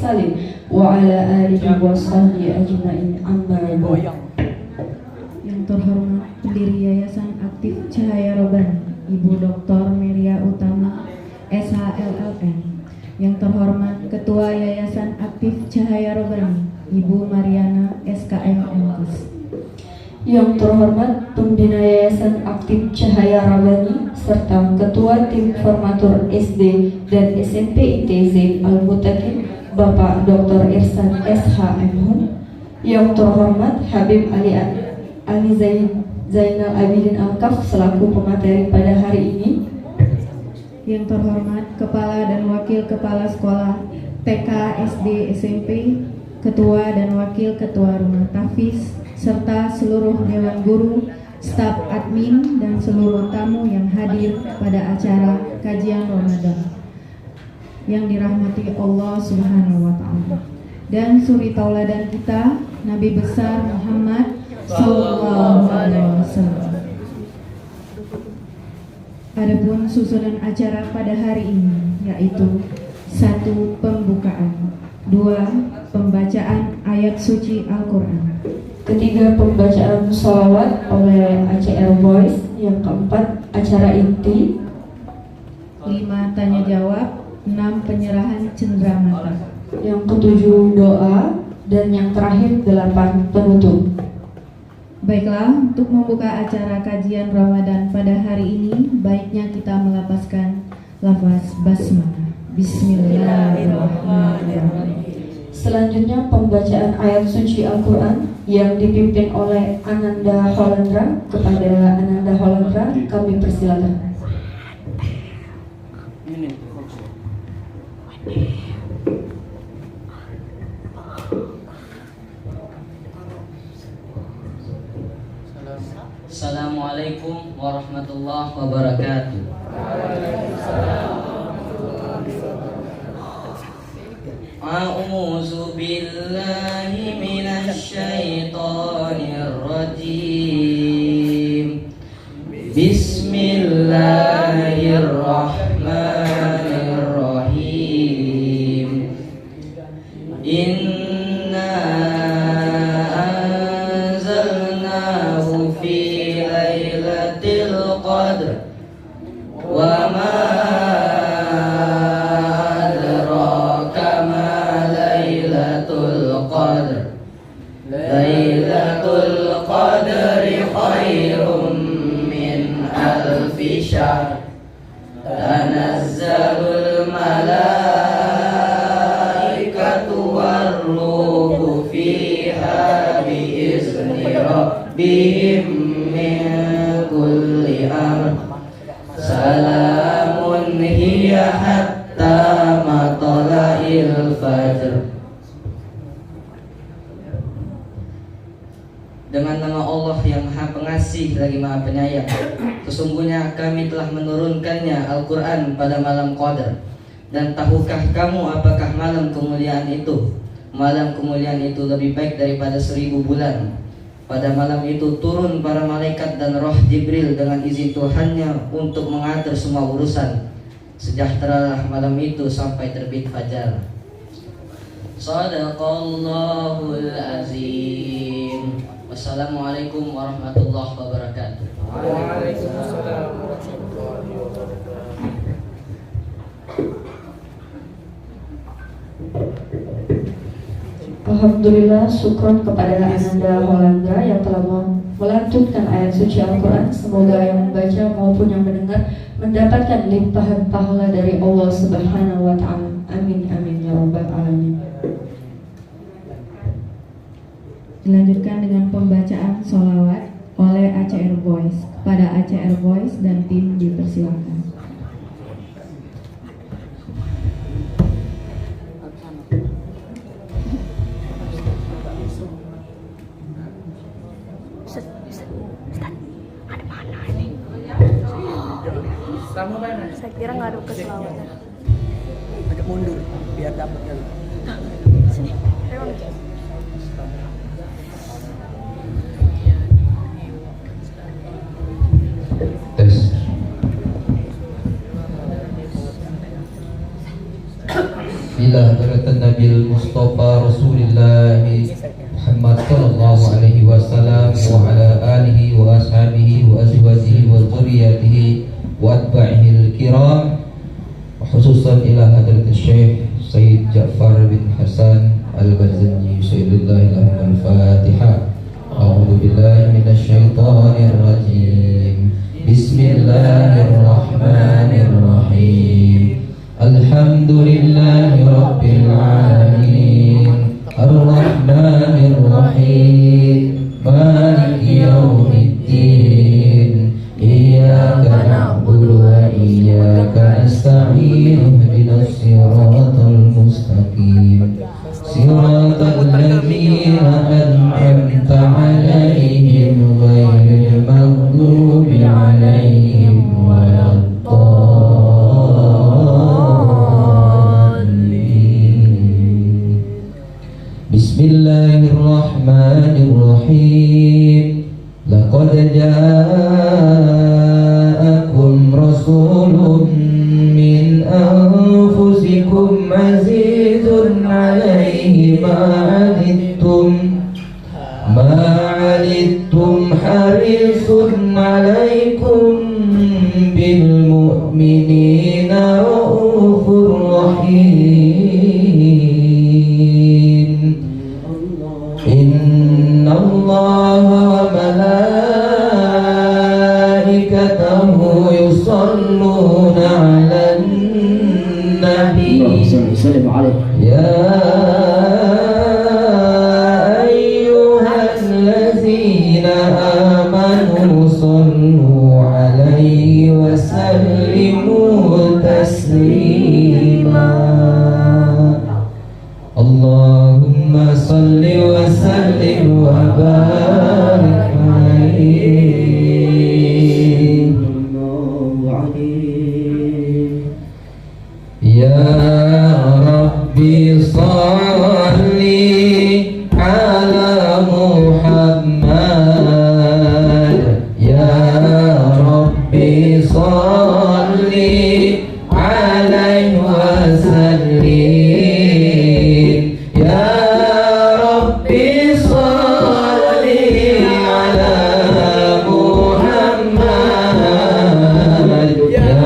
Salim wa ala alihi wa sahbihi ajma'in amma ba'du. Yang terhormat pendiri Yayasan Aktif Cahaya Robani Ibu Dr. Meria Utama SHLLM. Yang terhormat Ketua Yayasan Aktif Cahaya Robani Ibu Mariana SKM MKes. Yang terhormat Pembina Yayasan Aktif Cahaya Robani serta Ketua Tim Formatur SD dan SMP ITZ Al-Mutakin Bapak Dr. Irsan SHMH. Yang terhormat Habib Ali Zainal Abidin Al-Kaf selaku pemateri pada hari ini. Yang terhormat Kepala dan Wakil Kepala Sekolah TK, SD, SMP, Ketua dan Wakil Ketua Rumah Tahfiz, serta seluruh Dewan Guru, staf admin, dan seluruh tamu yang hadir pada acara kajian Ramadan yang dirahmati Allah Subhanahu wa Ta'ala. Dan suri tauladan kita, Nabi besar Muhammad Sallallahu Alaihi Wasallam. Adapun susunan acara pada hari ini yaitu 1. Pembukaan, 2. Pembacaan ayat suci Al-Quran, 3. Pembacaan sholawat oleh ACR Boys. Yang keempat, acara inti. 5. Tanya jawab, 6. Penyerahan cenderamata. Yang ketujuh, doa. Dan yang terakhir, 8. penutup. Baiklah, untuk membuka acara kajian Ramadan pada hari ini, baiknya kita melafazkan lafaz basmalah. Bismillahirrahmanirrahim. Selanjutnya pembacaan ayat suci Al-Quran yang dipimpin oleh Ananda Holandra. Kepada Ananda Holandra kami persilakan. Assalamualaikum warahmatullahi wabarakatuh. A'udzu billahi minasy syaithanir rajim. Bismillahirrahmanirrahim. Inna anzalnahu fi lailatul qadr wa ma Lailatul Qadri khairum min alfi syahr. Tanazzalul malaikatu warruhu fiha biizni rabbihim min kulli amr. Salamun hiya hatta matla'il fajr. Dengan nama Allah yang Maha Pengasih lagi Maha Penyayang, sesungguhnya kami telah menurunkannya Al-Quran pada malam Qadar. Dan tahukah kamu apakah malam kemuliaan itu? Malam kemuliaan itu lebih baik daripada 1000 bulan. Pada malam itu turun para malaikat dan roh Jibril dengan izin Tuhannya untuk mengatur semua urusan. Sejahteralah malam itu sampai terbit fajar. Shadaqallahul azim. Wassalamualaikum warahmatullahi wabarakatuh. Waalaikumsalam warahmatullahi wabarakatuh. Alhamdulillah, syukron kepada Ananda Holandra yang telah melantunkan ayat suci Al-Quran. Semoga yang membaca maupun yang mendengar mendapatkan limpahan pahala dari Allah Subhanahu wa Ta'ala. Amin amin ya rabbal alamin. Dilanjutkan dengan pembacaan sholawat oleh ACR Boys. Kepada ACR Boys dan tim dipersilakan. Ada mana ini? Saya kira nggak ada keselawatan. Agak mundur biar dapat kan. Sini, ayo. ila hadratan Nabil Mustafa Rasulullah Muhammad sallallahu alaihi wasallam wa ala alihi wa ashabihi wa azwajihi wa dzurriyyatihi wa atba'ihi al-kiram, khususan ila hadratil Syekh Sayyid Ja'far bin Hasan Al-Bazanji. Al-Fatihah. A'udzu billahi minasyaitonir rajim. Bismillahirrahmanirrahim. Alhamdulillahi rabbil alamin. Ar-Rahmanir Rahim. Maliki yaumiddin. Iyyaka na'budu wa iyyaka nasta'in. Ihdinas siratal mustaqim. Siratal ladzina an'amta 'alaihim ghairil maghdubi 'alaihim waladdallin. Bismillahirrahmanirrahim. Laqad ja'akum rasulun min anfusikum azizun 'alaihi ma 'anittum harisun 'alaikum bil mu'minina raufur rahim. Inna Allaha wa malaikatahu yusalluna 'alan nabi. Ya ayyuhallazina amanu sallu 'alaihi wa sallimu taslima. Allahumma salli wa sallim wa barik alaihi. Ya Rabbi salli ala Muhammad. Ya Rabbi salli alaihi wa sallim. Ya Rabbi salli ala Muhammad. Ya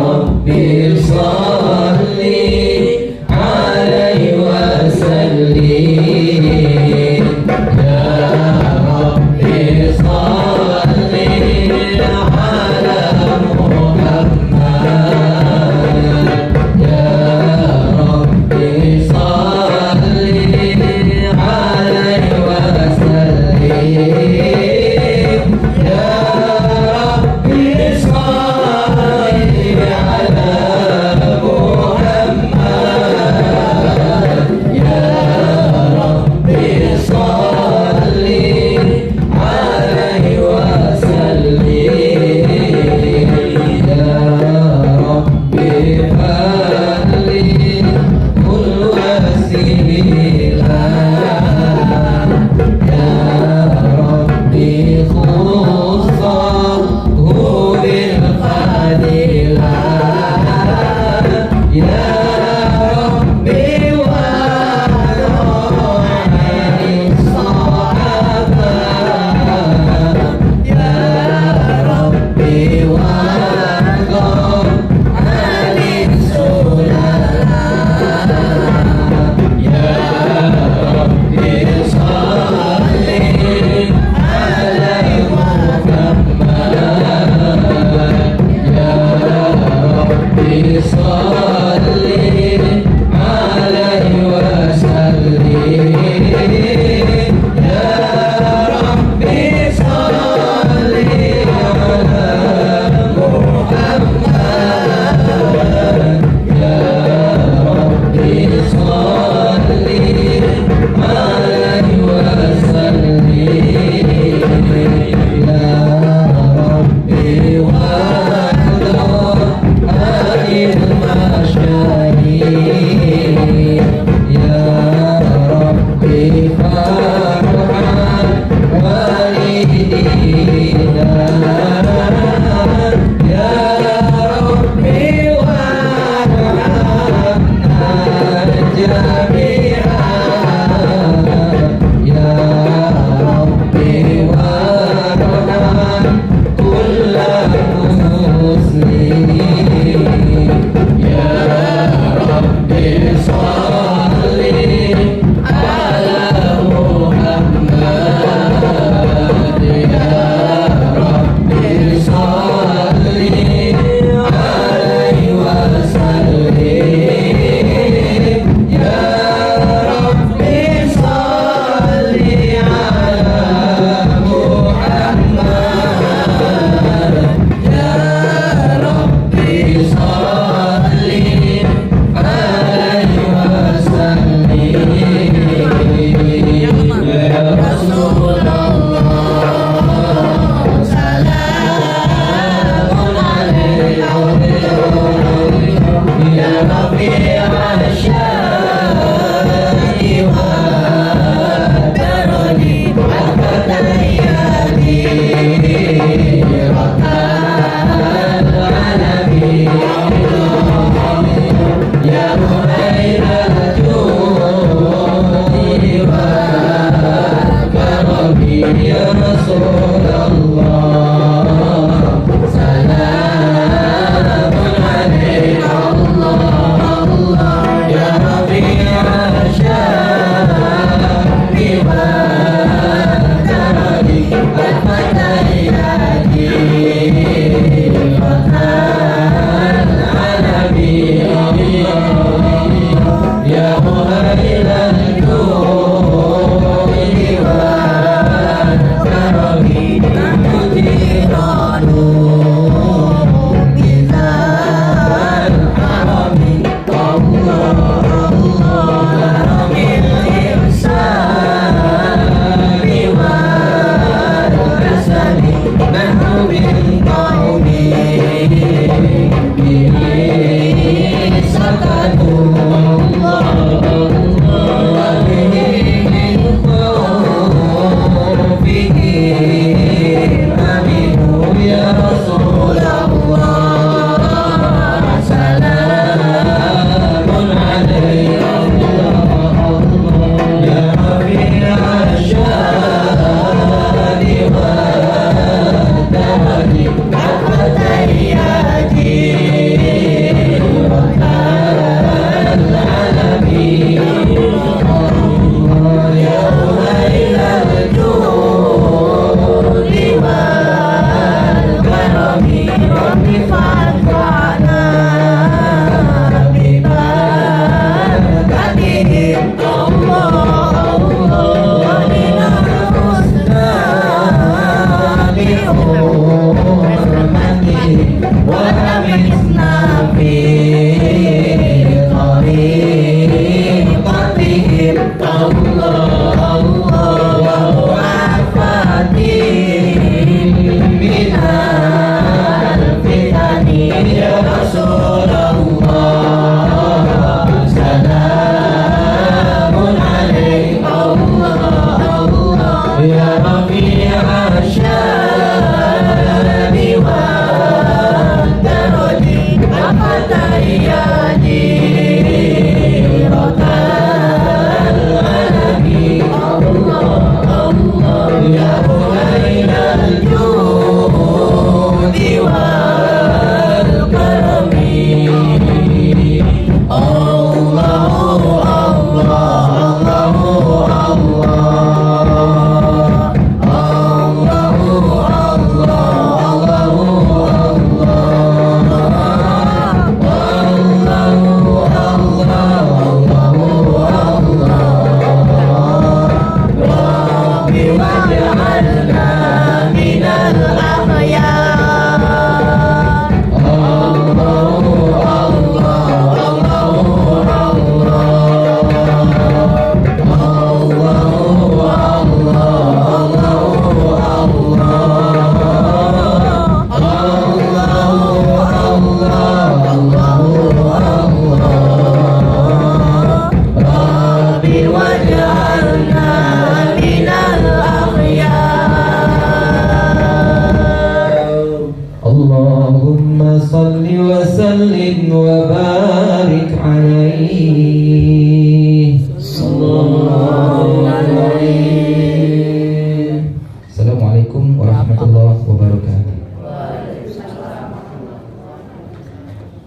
Rabbi salli alaihi wa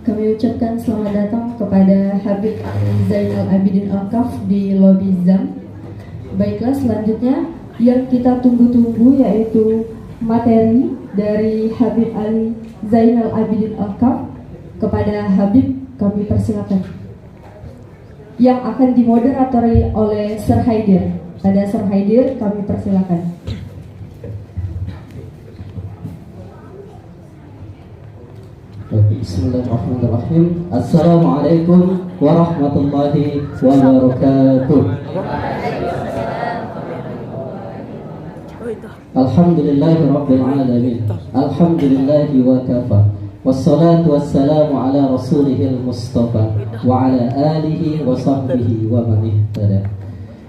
Kami ucapkan selamat datang kepada Habib Zainal Abidin Al-Kaf di lobi ZAM. Baiklah, selanjutnya yang kita tunggu-tunggu yaitu materi dari Habib Ali Zainal Abidin Al-Kaf. Kepada Habib kami persilakan, yang akan dimoderatori oleh Sir Haidir. Pada Sir Haidir kami persilakan. Bismillahirrahmanirrahim. Assalamualaikum warahmatullahi wabarakatuh. Alhamdulillahirabbil alamin. Alhamdulillahi wa kafa. Wassalatu wassalamu ala rasulihil mustafa wa ala alihi wa sahbihi wa man ihtada.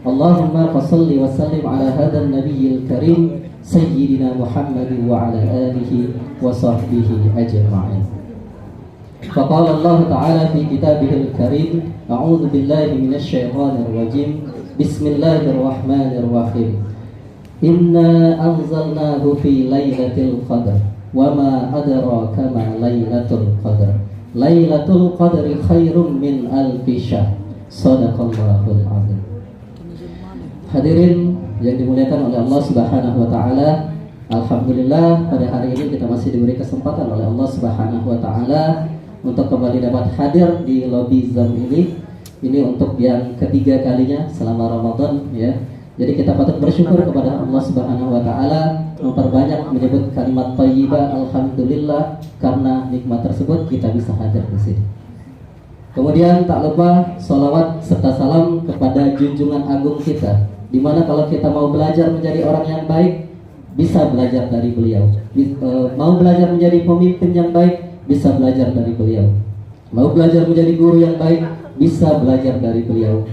Allahumma fassalli wa sallim ala hadan nabiyil karim sayyidina Muhammadin wa ala alihi wa sahbihi ajma'in. فقال الله تعالى في كتابه الكريم أعوذ بالله من الشيطان الرجيم بسم الله الرحمن الرحيم إنا أنزلناه في ليلة القدر وما أدراك ما ليلة القدر ليلة القدر خير من ألف شهر صدق الله العظيم. Hadirin yang dimuliakan oleh Allah Subhanahu wa taala, alhamdulillah pada hari ini kita masih diberi kesempatan oleh Allah Subhanahu wa taala untuk kembali dapat hadir di lobi Zam ini untuk yang ketiga kalinya selama Ramadan ya. Jadi kita patut bersyukur kepada Allah Subhanahu wa taala, memperbanyak menyebut kalimat thayyibah alhamdulillah, karena nikmat tersebut kita bisa hadir di sini. Kemudian tak lupa sholawat serta salam kepada junjungan agung kita, dimana kalau kita mau belajar menjadi orang yang baik bisa belajar dari beliau, mau belajar menjadi pemimpin yang baik bisa belajar dari beliau, mau belajar menjadi guru yang baik bisa belajar dari beliau,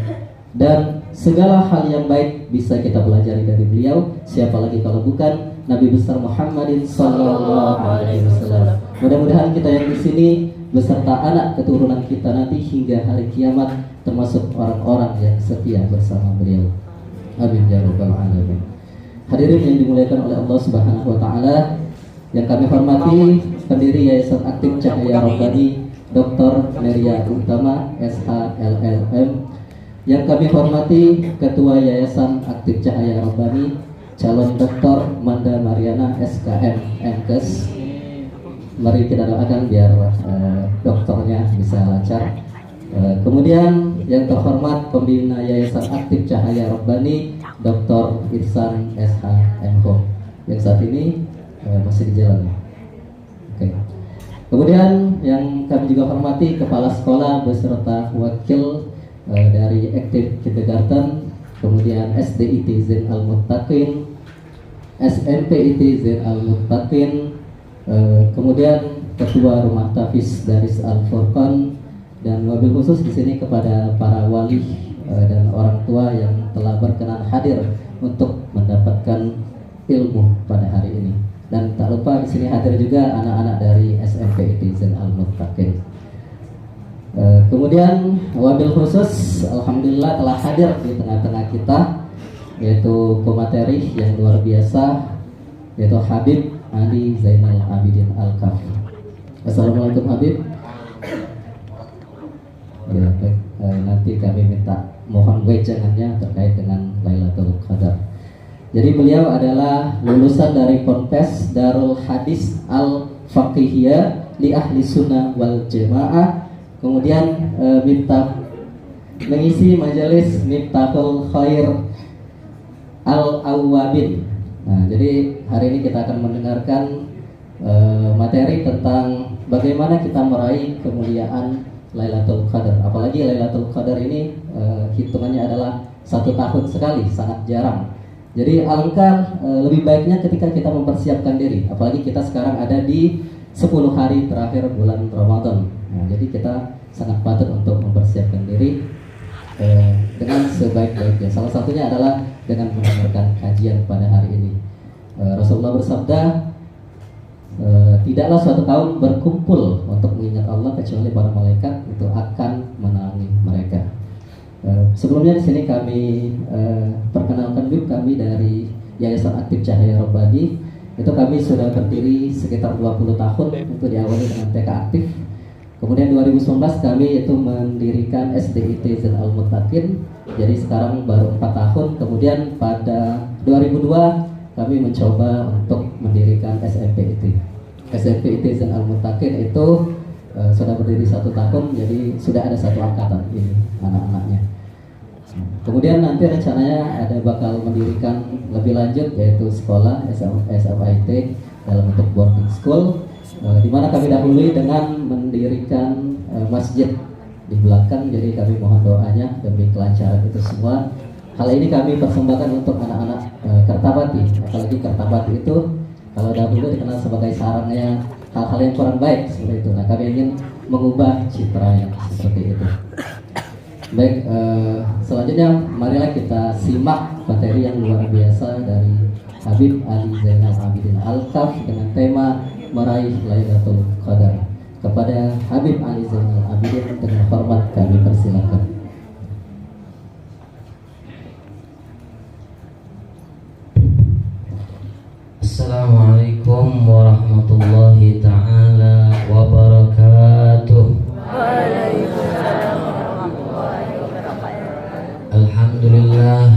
dan segala hal yang baik bisa kita pelajari dari beliau. Siapa lagi kalau bukan Nabi besar Muhammadin sallallahu alaihi wasallam. Mudah-mudahan kita yang di sini beserta anak keturunan kita nanti hingga hari kiamat termasuk orang-orang yang setia bersama beliau. Amin ya rabbal alamin. Hadirin yang dimuliakan oleh Allah Subhanahu wa taala, yang kami hormati pendiri Yayasan Aktif Cahaya Rabbani Dr. Meria Utama SHLLM, yang kami hormati Ketua Yayasan Aktif Cahaya Rabbani calon Dr. Manda Mariana SKM MKes. Mari kita doakan biar dokternya bisa lancar. Kemudian yang terhormat pembina Yayasan Aktif Cahaya Rabbani Dr. Irsan SHMH yang saat ini masih di jalan. Oke. Kemudian yang kami juga hormati kepala sekolah beserta wakil dari Active Kindergarten, kemudian SDIT Zain Al-Muttaqin, SMPIT Zain Al-Muttaqin, kemudian ketua rumah tahfiz Daris Al-Furqan, dan wabil khusus di sini kepada para wali dan orang tua yang telah berkenan hadir untuk mendapatkan ilmu pada hari ini. Dan tak lupa di sini hadir juga anak-anak dari SMPIT Zain Al-Muttaqin. Kemudian wabil khusus alhamdulillah telah hadir di tengah-tengah kita, yaitu pemateri yang luar biasa, yaitu Habib Ali Zainal Abidin Al-Kafi. Assalamualaikum Habib. Ya, baik. Nanti kami minta mohon wejangannya terkait dengan Lailatul Qadar. Jadi beliau adalah lulusan dari Ponpes Darul Hadis Al-Faqihiyah li Ahli Sunnah wal Jamaah. Kemudian mengisi majelis Miftahul Khair Al-Awwabin. Nah, jadi hari ini kita akan mendengarkan materi tentang bagaimana kita meraih kemuliaan Lailatul Qadar. Apalagi Lailatul Qadar ini hitungannya adalah 1 tahun sekali, sangat jarang. Jadi alangkah lebih baiknya ketika kita mempersiapkan diri. Apalagi kita sekarang ada di 10 hari terakhir bulan Ramadan. Nah, jadi kita sangat patut untuk mempersiapkan diri dengan sebaik-baiknya. Salah satunya adalah dengan mendengarkan kajian pada hari ini. Rasulullah bersabda, tidaklah suatu kaum berkumpul untuk mengingat Allah kecuali para malaikat itu akan menaungi mereka. Sebelumnya di sini kami perkenalkan dulu, kami dari Yayasan Aktif Cahaya Rabbani. Itu kami sudah berdiri sekitar 20 tahun, itu diawali dengan TK aktif. Kemudian 2019 kami itu mendirikan SDIT Zain Al-Muttaqin. Jadi sekarang baru 4 tahun. Kemudian pada 2002 kami mencoba untuk mendirikan SMPIT. SMPIT Zain Al-Muttaqin itu sudah berdiri 1 tahun, jadi sudah ada 1 angkatan ini anak-anaknya. Kemudian nanti rencananya ada bakal mendirikan lebih lanjut, yaitu sekolah SMIT dalam bentuk boarding school. di mana kami dahului dengan mendirikan masjid di belakang. Jadi kami mohon doanya demi kelancaran itu semua. Hal ini kami persembahkan untuk anak-anak Kertapati. Apalagi Kertapati itu kalau dahulu dikenal sebagai sarangnya hal-hal yang kurang baik seperti itu. Nah, kami ingin mengubah citra yang seperti itu. Baik, selanjutnya marilah kita simak materi yang luar biasa dari Habib Ali Zainal Abidin Al-Kaf dengan tema meraih Lailatul Qadar. Kepada Habib Ali Zainal Abidin dengan hormat kami persilakan. Assalamualaikum warahmatullahi ta'ala wabarakatuh. Alhamdulillah,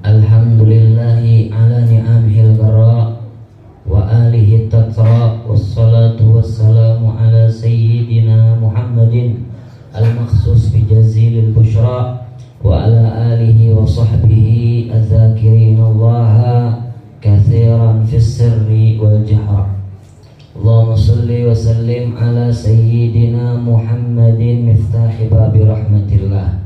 alhamdulillahi ala ni'amihil gara wa alihi tatra, wassalatu wassalamu ala sayyidina Muhammadin al-makhsus bi jazilil bushra wa ala alihi wa sahbihi az-zakirin allaha kathiran fis sirri wal jahra. Allahumma salli wa sallim ala sayyidina Muhammadin miftahi babi rahmatillah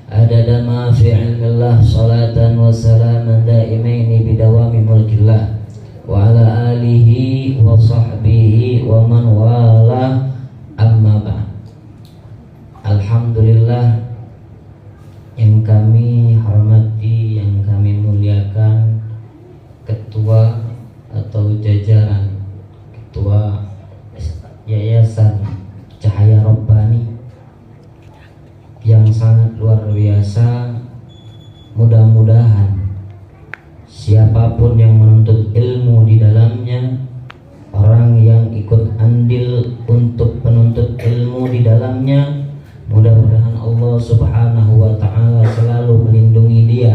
adada ma fi ilmillah, salatan wa salaman daimaini bidawami mulkillah wa ala alihi wa sahbihi wa man wala, amma ba'd. Alhamdulillah, yang kami hormati, yang kami muliakan ketua atau jajaran ketua Yayasan Cahaya Rabbani yang sangat luar biasa. Mudah-mudahan siapapun yang menuntut ilmu di dalamnya, orang yang ikut andil untuk penuntut ilmu di dalamnya, mudah-mudahan Allah Subhanahu wa ta'ala selalu melindungi dia.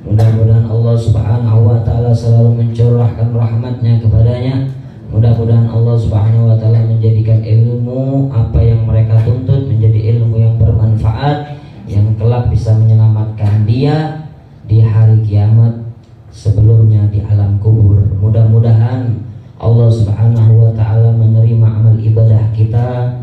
Mudah-mudahan Allah Subhanahu wa ta'ala selalu mencurahkan rahmatnya kepadanya. Mudah-mudahan Allah Subhanahu wa ta'ala menjadikan ilmu apa yang mereka tuntut menjadi ilmu yang bermanfaat, yang kelak bisa menyelamatkan dia di hari kiamat, sebelumnya di alam kubur. Mudah-mudahan Allah Subhanahu wa ta'ala menerima amal ibadah kita.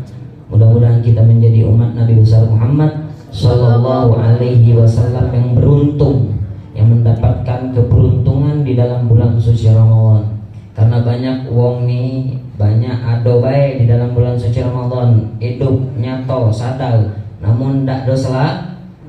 Mudah-mudahan kita menjadi umat Nabi besar Muhammad sallallahu alaihi wasallam yang beruntung, yang mendapatkan keberuntungan di dalam bulan suci Ramadan. Karena banyak wong nih, banyak ado bae di dalam bulan suci Ramadan, hidup nyato sadal, namun ndak do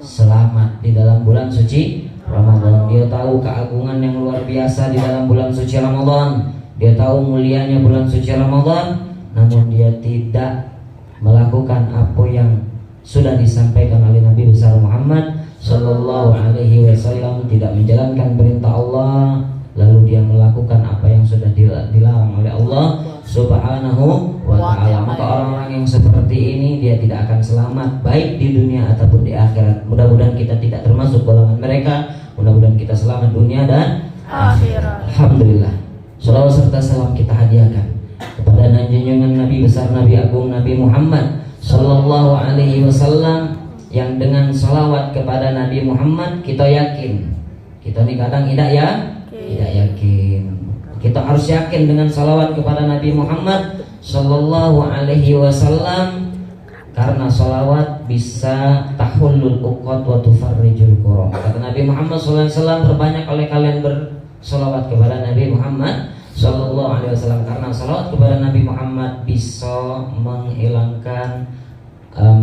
selamat di dalam bulan suci Ramadan. Dia tahu keagungan yang luar biasa di dalam bulan suci Ramadan, dia tahu mulianya bulan suci Ramadan, namun dia tidak melakukan apa yang sudah disampaikan oleh Nabi besar Muhammad sallallahu alaihi wasallam, tidak menjalankan perintah Allah, lalu dia melakukan apa yang sudah dilarang oleh Allah Subhanahu wa ta'ala. Maka orang-orang yang seperti ini dia tidak akan selamat baik di dunia ataupun di akhirat. Mudah-mudahan kita tidak termasuk golongan mereka. Mudah-mudahan kita selamat dunia dan akhirat. Alhamdulillah. Salawat serta salam kita hadiahkan kepada junjungan Nabi besar, Nabi agung, Nabi Muhammad sallallahu alaihi wasallam, yang dengan salawat kepada Nabi Muhammad kita yakin. Kita nih kadang tidak yakin. Kita harus yakin dengan salawat kepada Nabi Muhammad sallallahu alaihi wasallam, karena salawat bisa tahullul uqad wa tufarrijul kurab. Kata Nabi Muhammad sallallahu alaihi wasallam, perbanyak oleh kalian bersalawat kepada Nabi Muhammad sallallahu alaihi wasallam, karena salawat kepada Nabi Muhammad bisa menghilangkan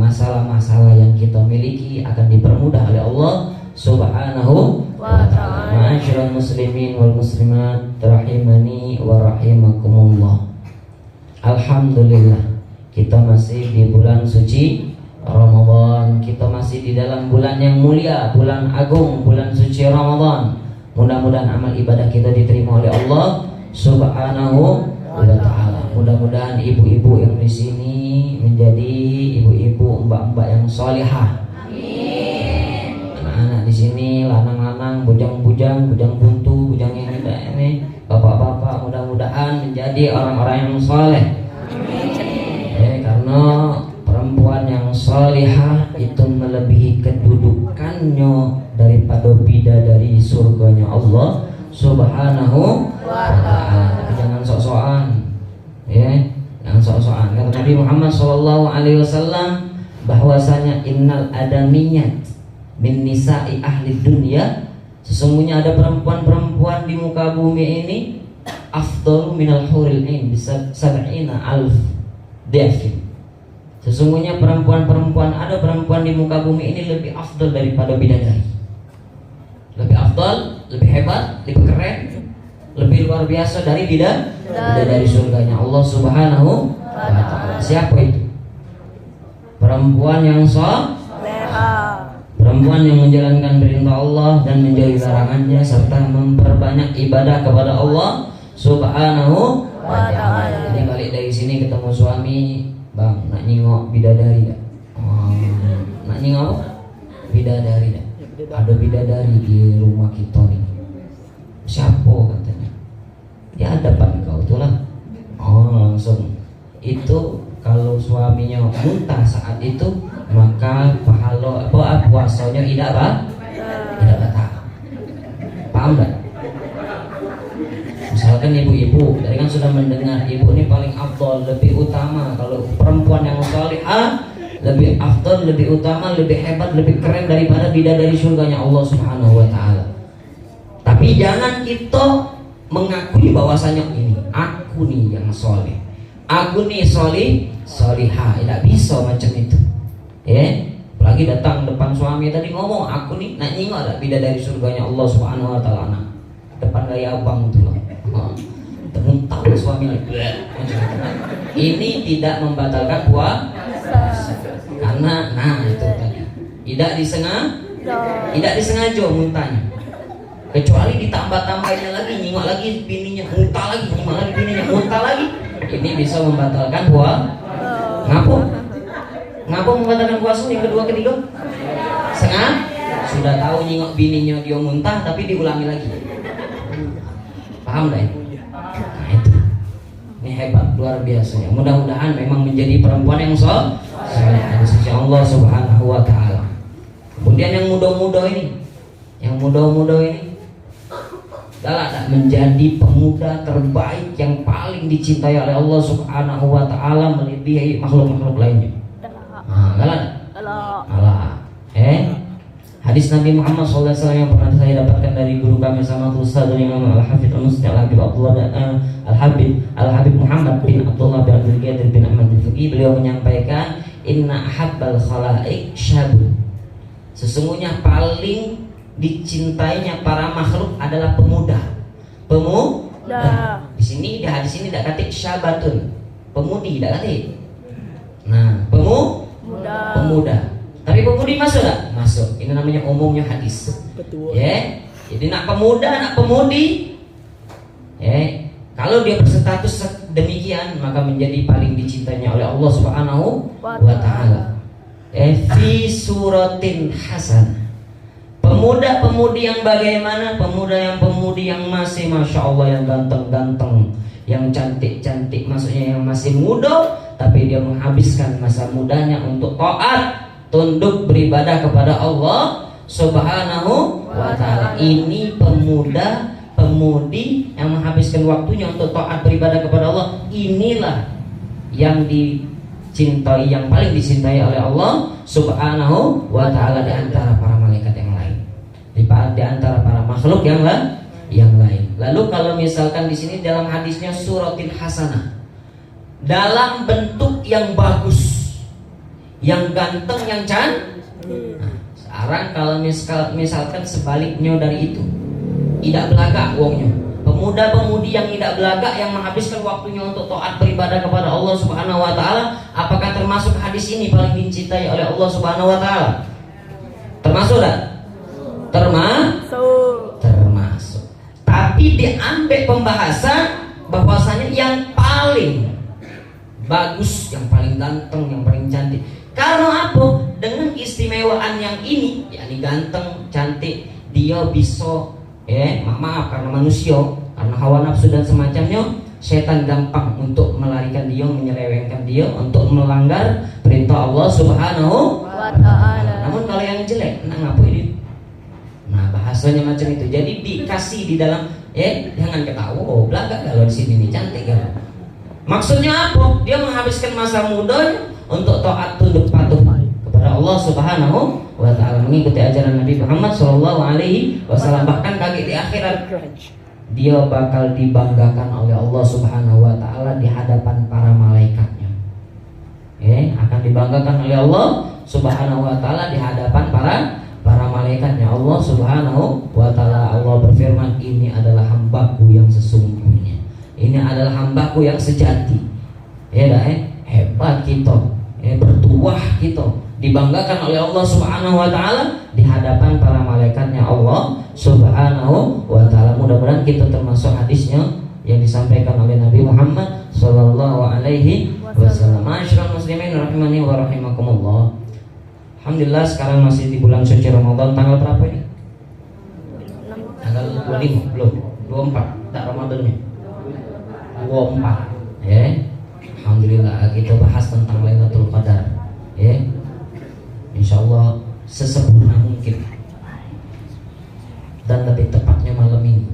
masalah-masalah yang kita miliki, akan dipermudah oleh Allah Subhanahu wa ta'ala. Ma'asyiral muslimin wal muslimat rahimani wa rahimakumullah. Alhamdulillah, kita masih di bulan suci Ramadan. Kita masih di dalam bulan yang mulia, bulan agung, bulan suci Ramadan. Mudah-mudahan amal ibadah kita diterima oleh Allah Subhanahu wa ta'ala. Mudah-mudahan ibu-ibu yang di sini menjadi ibu-ibu, mbak-mbak yang salihah. Anak di sini lanang-lanang, bujang-bujang, bujang buntu, bujang ini, bapak-bapak, mudah-mudahan menjadi orang-orang yang saleh. Karena perempuan yang salihah itu melebihi kedudukannya daripada bidadari surganya Allah Subhanahu wa ta'ala. Jangan sok-sokan. Ya, yang sok-sokan. Kata Nabi Muhammad SAW bahwasanya innal adamiyat min nisa'i ahli dunya, sesungguhnya ada perempuan-perempuan di muka bumi ini afdalu minal huril ain bisab'ina alf dhafin. Sesungguhnya ada perempuan di muka bumi ini lebih afdal daripada bidadari. Lebih afdal, lebih hebat, lebih keren, lebih luar biasa dari bidadari surganya Allah Subhanahu wa ta'ala. Siapa itu? Perempuan yang perempuan yang menjalankan perintah Allah dan menjauhi larangannya serta memperbanyak ibadah kepada Allah Subhanahu wa ta'ala. Jadi balik dari sini ketemu suami, bang, nak nyingok bidadari dah. Nak nyingok bidadari dah. Ada bidadari di rumah kita nih. Siapa katanya? Ya depan kau itulah. Langsung itu kalau suaminya muntah saat itu, maka pahala puasanya tidak batal. Paham tak? Misalkan ibu-ibu, tadi kan sudah mendengar ibu ini paling afdal, lebih utama. Kalau perempuan yang salihah lebih afdal, lebih utama, lebih hebat, lebih keren daripada bidadari surganya Allah Subhanahu wa ta'ala. Tapi jangan kita mengakui bahwasanya ini aku nih yang soleh, aku nih solihah. Tidak bisa macam itu. Ya, apalagi datang depan suami tadi ngomong aku nih nak nyingok ada bidadari surganya Allah Subhanahu wa ta'ala. Nah, depan gaya abang itu loh. Termuntah suami lagi. Ini tidak membatalkan puasa. Karena itu tadi tidak disengaja muntahnya, kecuali ditambah-tambahinnya lagi, nyingok lagi bininya, muntah lagi, nyingok lagi bininya, muntah lagi. Ini bisa membatalkan puasa. Ngapa membatalkan puasa yang kedua ketiga? Sudah tahu nyingok bininya dia muntah tapi diulangi lagi. Paham dah? Nah itu, ini hebat luar biasanya. Mudah-mudahan memang menjadi perempuan yang soleh dari sisi Allah Subhanahu wa ta'ala. Kemudian yang muda-muda ini adalah menjadi pemuda terbaik yang paling dicintai oleh Allah Subhanahu wa ta'ala melebihi makhluk-makhluk lainnya. Hadis Nabi Muhammad SAW yang pernah saya dapatkan dari guru kami sama Ustaz Imam Al-Hafidz Al-Musti Al-Habib Al-Habib Muhammad bin Abdullah bin Abdul Qadir bin Ahmad Al-Fiqi. Beliau menyampaikan, inna ahabbal khalaik syabun, sesungguhnya paling dicintainya para makhluk adalah pemuda. Di sini di hadis ini tidak kata syabatun, pemudi tidak kata. Nah, pemuda. Tapi pemudi masuk tak? Masuk. Ini namanya umumnya hadis. Ya. Jadi nak pemuda, nak pemudi. Ya. Kalau dia berstatus demikian, maka menjadi paling dicintainya oleh Allah Subhanahu wa ta'ala. Fi suratin hasan. Pemuda-pemudi yang bagaimana? Pemudi yang masih Masya Allah, yang ganteng-ganteng, yang cantik-cantik, maksudnya yang masih muda, tapi dia menghabiskan masa mudanya untuk taat, tunduk beribadah kepada Allah Subhanahu wa ta'ala. Ini pemudi yang menghabiskan waktunya untuk taat beribadah kepada Allah. Inilah yang dicintai, yang paling dicintai oleh Allah Subhanahu wa ta'ala di antara para malaikat yang lain, di antara para makhluk yang lain. Lalu kalau misalkan di sini dalam hadisnya suratin hasanah, dalam bentuk yang bagus, yang ganteng, yang cantik. Nah, sekarang kalau misalkan sebaliknya dari itu, tidak belagak wongnya, pemuda-pemudi yang tidak belagak, yang menghabiskan waktunya untuk taat beribadah kepada Allah Subhanahu wa ta'ala, apakah termasuk hadis ini paling dicintai oleh Allah Subhanahu wa ta'ala? Termasuk tak? Termasuk. Tapi diambil pembahasan bahwasanya yang paling bagus, yang paling ganteng, yang paling cantik. Karena apa? Dengan keistimewaan yang ini, yakni ganteng, cantik, dia bisa maaf karena manusia, karena hawa nafsu dan semacamnya, setan gampang untuk melarikan dia, menyelewengkan dia untuk melanggar perintah Allah Subhanahu wa ta'ala. Namun kalau yang jelek, ngapain? Nah, bahasanya macam itu. Jadi dikasih di dalam, jangan ketawa, belakang kalau di sini nih cantik kan. Maksudnya apa? Dia menghabiskan masa mudanya untuk taat tunduk patuh kepada Allah Subhanahu wa taala, mengikuti ajaran Nabi Muhammad sallallahu alaihi wasallam. Bahkan kaki di akhirat dia bakal dibanggakan oleh Allah Subhanahu wa taala di hadapan para malaikatnya. Akan dibanggakan oleh Allah Subhanahu wa taala di hadapan para malaikatnya. Allah Subhanahu wa taala, Allah berfirman, ini adalah hambaku yang sesungguhnya, ini adalah hambaku yang sejati. Hebat kita, bertuah kita, dibanggakan oleh Allah Subhanahu wa taala di hadapan para malaikatnya Allah Subhanahu wa taala. Mudah-mudahan kita termasuk hadisnya yang disampaikan oleh Nabi Muhammad sallallahu alaihi wasallam. Ma'asyiral muslimin rahimani wa rahimakumullah. Alhamdulillah sekarang masih di bulan suci Ramadan. Tanggal berapa ini? Tanggal 25, belum 24, tak Ramadannya 24. Alhamdulillah kita bahas tentang Lailatul Qadar. Insyaallah sesempurna mungkin. Dan lebih tepatnya malam ini.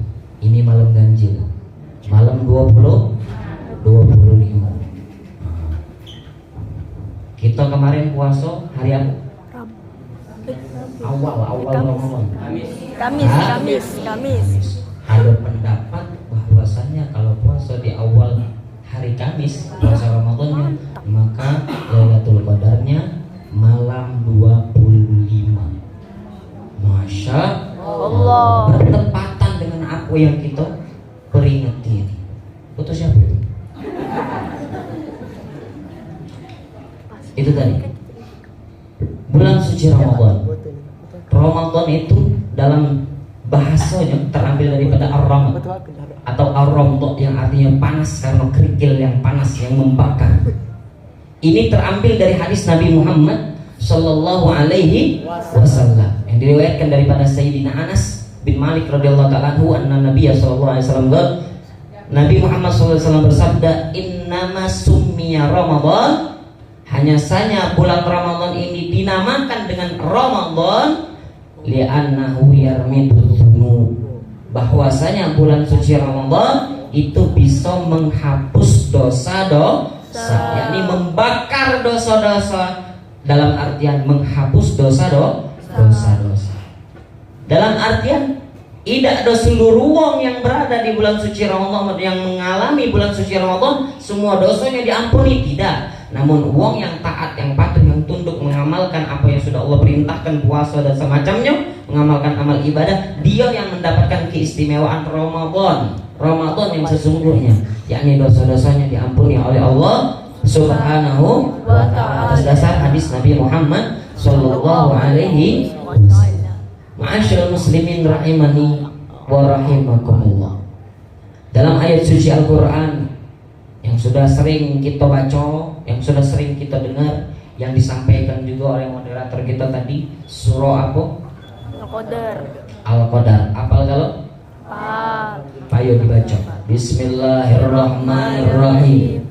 Ini malam ganjil. Malam 25. Kita kemarin puasa hari apa? Awal Ramadan. Kamis. Ada pendapat bahwasannya kalau puasa di awal hari Kamis, puasa Ramadannya, maka Lailatul Qadarnya malam 25. Masya Allah. Bertepatan dengan apa yang kita peringati. Betul siapa itu? Itu tadi bulan suci Ramadan. Ramadan itu dalam bahasanya terambil daripada ar-ramad atau ar-ramad yang artinya panas, karena kerikil yang panas yang membakar. Ini terambil dari hadis Nabi Muhammad sallallahu alaihi wasallam yang diriwayatkan daripada Sayyidina Anas bin Malik radhiyallahu ta'ala anhu, anna Nabiya sallallahu alaihi wasallam, Nabi Muhammad sallallahu alaihi wasallam bersabda, innama summiya Ramadan, hanya saja bulan Ramadan ini dinamakan dengan Ramadan li'annahu yarmidul dzunub, bahwasanya bulan suci Ramadan itu bisa menghapus dosa-dosa, yakni membakar dosa-dosa, dalam artian menghapus dosa-dosa. Dalam artian tidak ada seluruh wong yang berada di bulan suci Ramadan yang mengalami bulan suci Ramadan semua dosanya diampuni, tidak. Namun wong yang taat, yang patuh, yang tunduk, mengamalkan apa yang sudah Allah perintahkan, puasa dan semacamnya, mengamalkan amal ibadah, dia yang mendapatkan keistimewaan Ramadan yang sesungguhnya, yakni dosa-dosanya diampuni oleh Allah Subhanahu wa ta'ala atas dasar hadis Nabi Muhammad sallallahu alaihi wasallam. Ma'asyiral muslimin rahimani wa rahimakumullah. Dalam ayat suci Al-Qur'an yang sudah sering kita baca, yang sudah sering kita dengar, yang disampaikan juga oleh moderator kita tadi, surah apa? Al-Qadar. Apal kalau? Ayo dibaca. Bismillahirrahmanirrahim.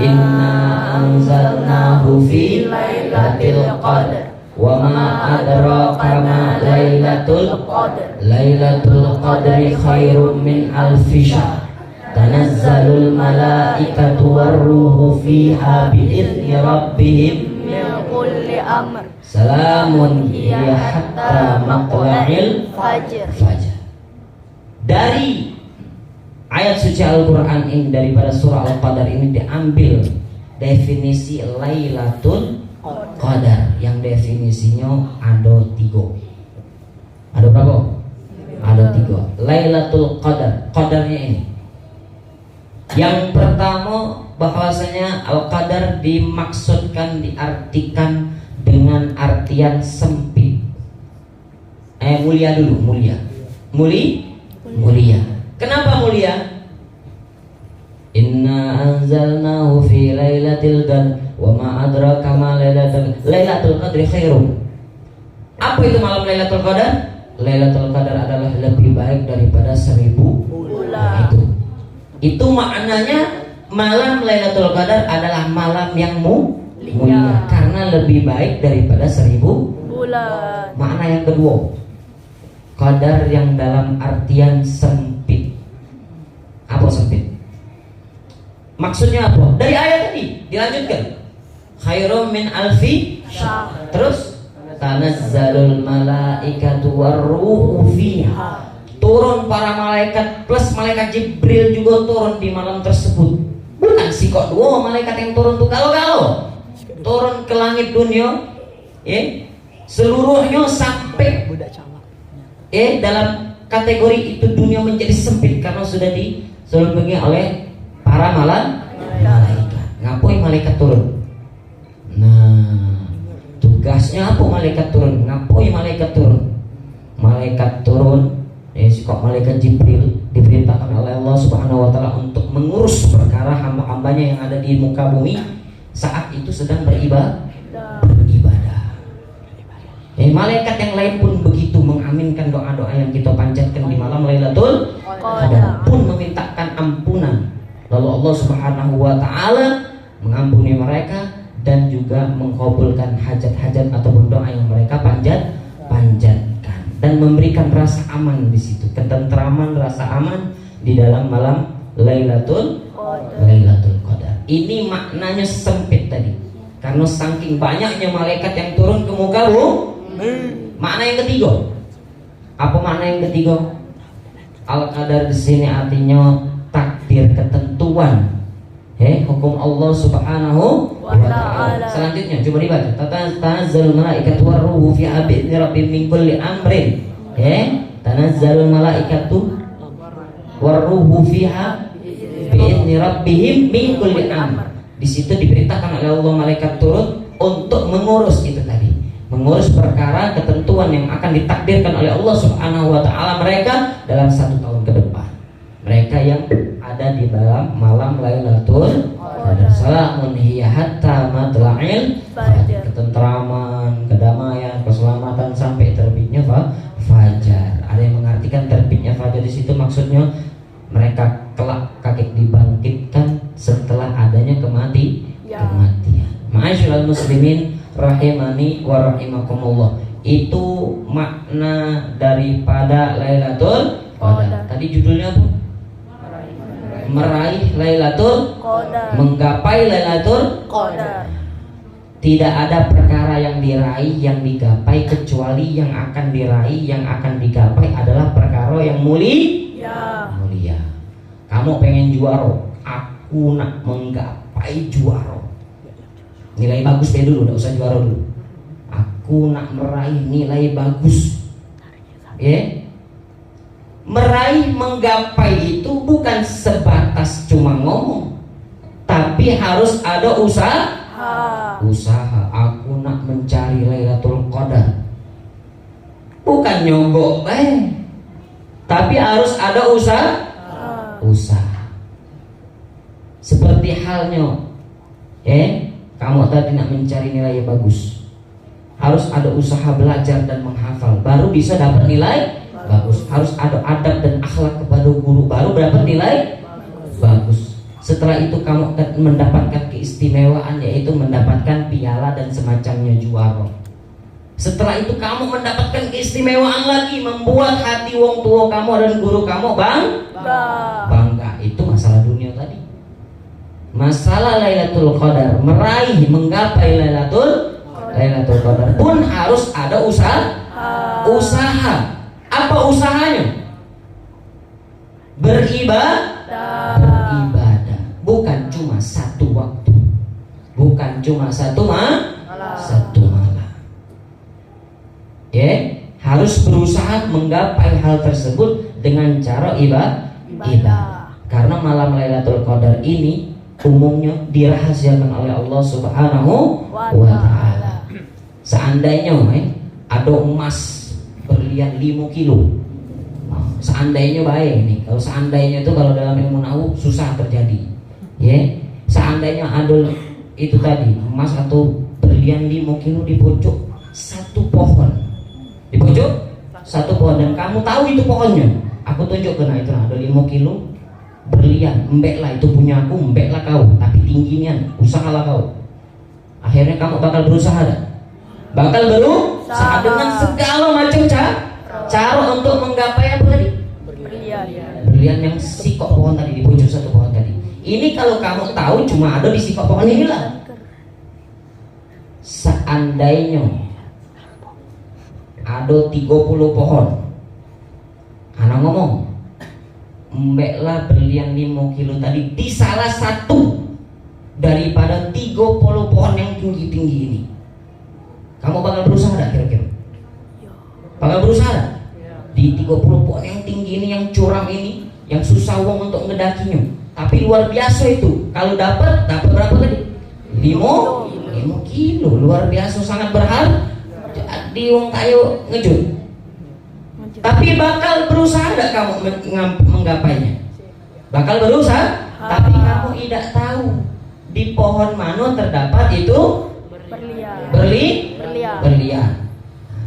Inna anzalnahu fi lailatul qadar. Wa ma adraka ma lailatul qadar. Lailatul qadri khairum min alfi syahr. Tanazzalul malaikatu warruhu fiha bi'izni rabbihim min kulli amr. Salamun hiya hatta matla'il fajr. Dari ayat suci Al-Quran ini, daripada surah Al-Qadar ini diambil definisi Lailatul Qadar, yang definisinya ada 3. Ada berapa? Ada 3. Lailatul Qadar, qadarnya ini. Yang pertama, bahwasanya Al-Qadar dimaksudkan, diartikan dengan artian sempit. Mulia dulu, mulia. Mulia. Kenapa mulia? Inna anzalnahu fi lailatul qadr wa ma adraka ma lailatul qadri khairum. Apa itu malam Lailatul Qadar? Lailatul Qadar adalah lebih baik daripada 1000 bulan. Itu maknanya malam Lailatul Qadar adalah malam yang mulia karena lebih baik daripada 1000 bulan. Makna yang kedua, qadar yang dalam artian sempit. Apa sempit? Maksudnya apa? Dari ayat tadi dilanjutkan. Khairum min alfi syahr. Terus tanazzalul malaikatu warruhu fiha. Turun para malaikat plus malaikat Jibril juga turun di malam tersebut. Bukan sih kok dua malaikat yang turun tuh kalau turun ke langit dunia, seluruhnya sampai dalam kategori itu dunia menjadi sempit karena sudah diselimuti oleh para malaikat. Ngapain malaikat turun? Nah, tugasnya apa malaikat turun? Ngapain malaikat turun? Malaikat turun. Kok malaikat Jibril diperintahkan oleh Allah Subhanahu wa taala untuk mengurus perkara hamba-hambanya yang ada di muka bumi saat itu sedang beribadah. Malaikat yang lain pun begitu mengaminkan doa-doa yang kita panjatkan di malam Lailatul Qadar pun memintakan ampunan. Lalu Allah Subhanahu wa taala mengampuni mereka dan juga mengkabulkan hajat-hajat ataupun doa yang mereka panjatkan dan memberikan rasa aman di situ, ketentraman, rasa aman di dalam malam Lailatul Qadar. Ini maknanya sempit tadi, karena saking banyaknya malaikat yang turun ke muka bumi. Makna yang ketiga, apa makna yang ketiga? Al-Qadar di sini artinya takdir, ketentuan, hukum Allah Subhanahu wa ta'ala. Selanjutnya coba dibaca. Tanazzalul malaikatu warruhu fiha bi'izni rabbihim min kulli amrin. Tanazzalul malaikatu warruhu fiha bi'izni rabbihim min kulli amr. Di situ diperintahkan oleh Allah malaikat turun untuk mengurus itu tadi. Mengurus perkara ketentuan yang akan ditakdirkan oleh Allah Subhanahu wa ta'ala mereka dalam 1 tahun ke depan. Mereka yang ada di dalam malam Lailatul Qadar. Salamun hiya hatta matla'il fajr. Ketentraman, kedamaian, keselamatan sampai terbitnya fajar. Ada yang mengartikan terbitnya fajar di situ maksudnya mereka kelak kakek dibangkitkan setelah adanya kematian. Ma'asyiral muslimin rahimani wa rahimakumullah. Itu makna daripada Lailatul Qadar. Tadi judulnya apa? Meraih Lailatul Qadar, menggapai Lailatul Qadar. Tidak ada perkara yang diraih, yang digapai kecuali yang akan diraih, yang akan digapai adalah perkara yang mulia. Kamu pengen juara, aku nak menggapai juara. Nilai bagus deh dulu, tidak usah juara dulu. Aku nak meraih nilai bagus. Meraih, menggapai itu bukan sebatas cuma ngomong, tapi harus ada usaha. Aku nak mencari Lailatul Qadar, bukan nyogok tapi harus ada usaha. Seperti halnya kamu tadi nak mencari nilai bagus, harus ada usaha belajar dan menghafal baru bisa dapat nilai bagus. Harus ada adab dan akhlak kepada guru baru dapat nilai bagus. Setelah itu kamu akan mendapatkan keistimewaan, yaitu mendapatkan piala dan semacamnya juara. Setelah itu kamu mendapatkan keistimewaan lagi, membuat hati wong tua kamu dan guru kamu bangga. Itu masalah dunia tadi. Masalah Lailatul Qadar, meraih, menggapai Lailatul Qadar pun harus ada usaha. Apa usahanya? Beribadah. Bukan cuma satu waktu, bukan cuma satu malam. Harus berusaha menggapai hal tersebut dengan cara ibadah. Karena malam Lailatul Qadar ini umumnya dirahasiakan oleh Allah Subhanahu wa ta'ala. Seandainya ada emas berlian 5 kilo, seandainya baik nih. Kalau seandainya itu kalau dalam ilmu nahu susah terjadi. Seandainya ada itu tadi emas atau berlian 5 kilo di pojok satu pohon, dan kamu tahu itu pohonnya, aku tunjukkan itu ada 5 kilo berlian, embeklah itu punya aku, embeklah kau, tapi tingginya usahalah kau. Akhirnya kamu bakal berusaha dengan segala macam cara untuk menggapai apa tadi? Berlian yang sikok pohon tadi, di pojok satu pohon tadi. Ini kalau kamu tahu cuma ada di sifat pohon inilah. Seandainya ada 30 pohon, anak ngomong, mbeklah berlian 5 kilo tadi di salah satu daripada 30 pohon yang tinggi-tinggi ini. Kamu bakal berusaha gak kira-kira? Bakal berusaha gak? Di 30 pohon yang tinggi ini, yang curam ini, yang susah wong untuk ngedakinya, tapi luar biasa itu. Kalau dapat berapa tadi? 5 kilo, luar biasa, sangat berharga. Jadi wong kayo ngejut. Tapi bakal berusaha gak kamu menggapainya? Bakal berusaha, tapi kamu tidak tahu di pohon mana terdapat itu berlian.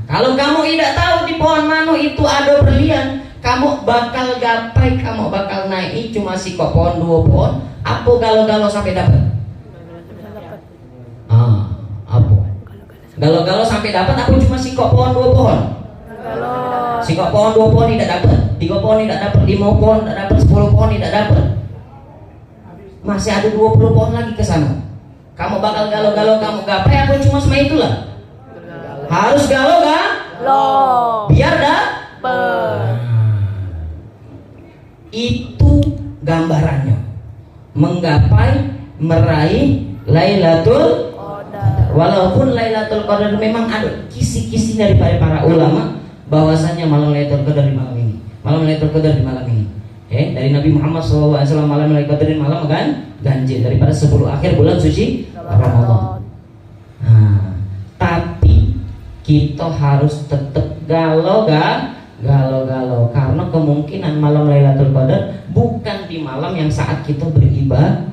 Kalau kamu tidak tahu di pohon mana itu ada berlian, kamu bakal gapai, kamu bakal naik cuma sikok pohon 2 pohon. Apa galau-galau sampai dapat? Apa? Galau-galau sampai dapat apa cuma sikok pohon 2 pohon? Sikok pohon 2 pohon tidak dapat, 3 pohon tidak dapat, 5 pohon tidak dapat, 10 pohon tidak dapat. Masih ada 20 pohon lagi ke sana. Kamu bakal galau-galau, kamu gapai apa cuma sama itulah? Harus galau gak? Biar dapet. Itu gambarannya. Menggapai, meraih Lailatul Qadar. Walaupun Lailatul Qadar memang ada kisi-kisi dari para ulama bahwasanya malam Lailatul Qadar di malam ini, malam Lailatul Qadar di malam ini. Dari Nabi Muhammad SAW, malam Lailatul Qadar di malam kan ganjil daripada 10 akhir bulan suci Ramadan. Tapi kita harus tetap galau karena kemungkinan malam Lailatul Qadar bukan di malam yang saat kita beribadah.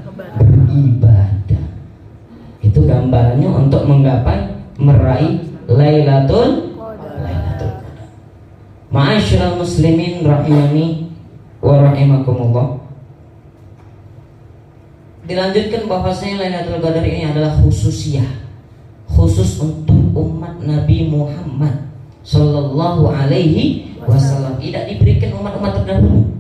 Itu gambarannya untuk menggapai, meraih Lailatul Qadar. Ma'asyiral muslimin rahimani wa rahimakumullah. Dilanjutkan bahwasanya Lailatul Qadar ini adalah khusus untuk umat Nabi Muhammad Sallallahu Alaihi Wasallam, tidak diberikan umat-umat terdahulu.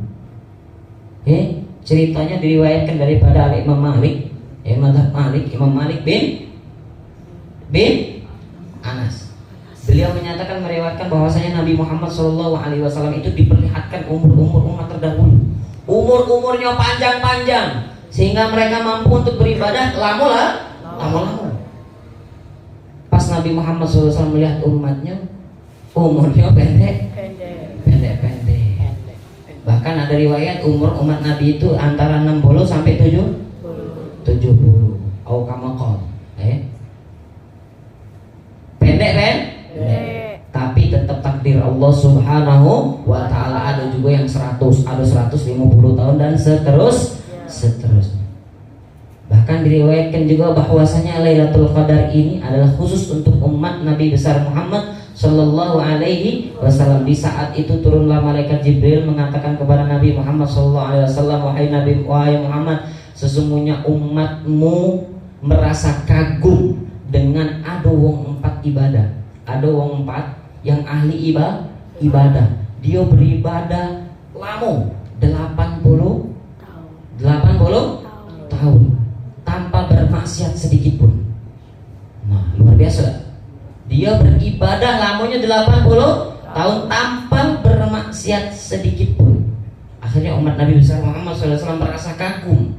Ceritanya diriwayatkan daripada Imam Malik, Imam Malik bin Anas. Beliau menyatakan, meriwayatkan bahwasanya Nabi Muhammad Sallallahu Alaihi Wasallam itu diperlihatkan umur umat terdahulu, umurnya panjang sehingga mereka mampu untuk beribadah lama. Pas Nabi Muhammad SAW melihat umatnya umurnya pendek. Bahkan ada riwayat umur umat Nabi itu antara 60 sampai 70. Au kama qol. Pendek. Tapi tetap takdir Allah Subhanahu wa taala. Ada juga yang 100, ada 150 tahun dan seterusnya. Bahkan diriwayatkan juga bahwasanya Lailatul Qadar ini adalah khusus untuk umat Nabi besar Muhammad Sallallahu Alaihi Wasallam. Di saat itu turunlah malaikat Jibril mengatakan kepada Nabi Muhammad Sallallahu Alaihi Wasallam, wahai Muhammad, sesungguhnya umatmu merasa kagum dengan ada wong 4 ibadah, ada wong 4 yang ahli ibadah. Dia beribadah lama 80 tahun tanpa bermaksiat sedikit pun. Nah, luar biasa. Dia beribadah lamanya 80 tahun tanpa bermaksiat sedikit pun. Akhirnya umat Nabi besar Muhammad SAW merasa kagum.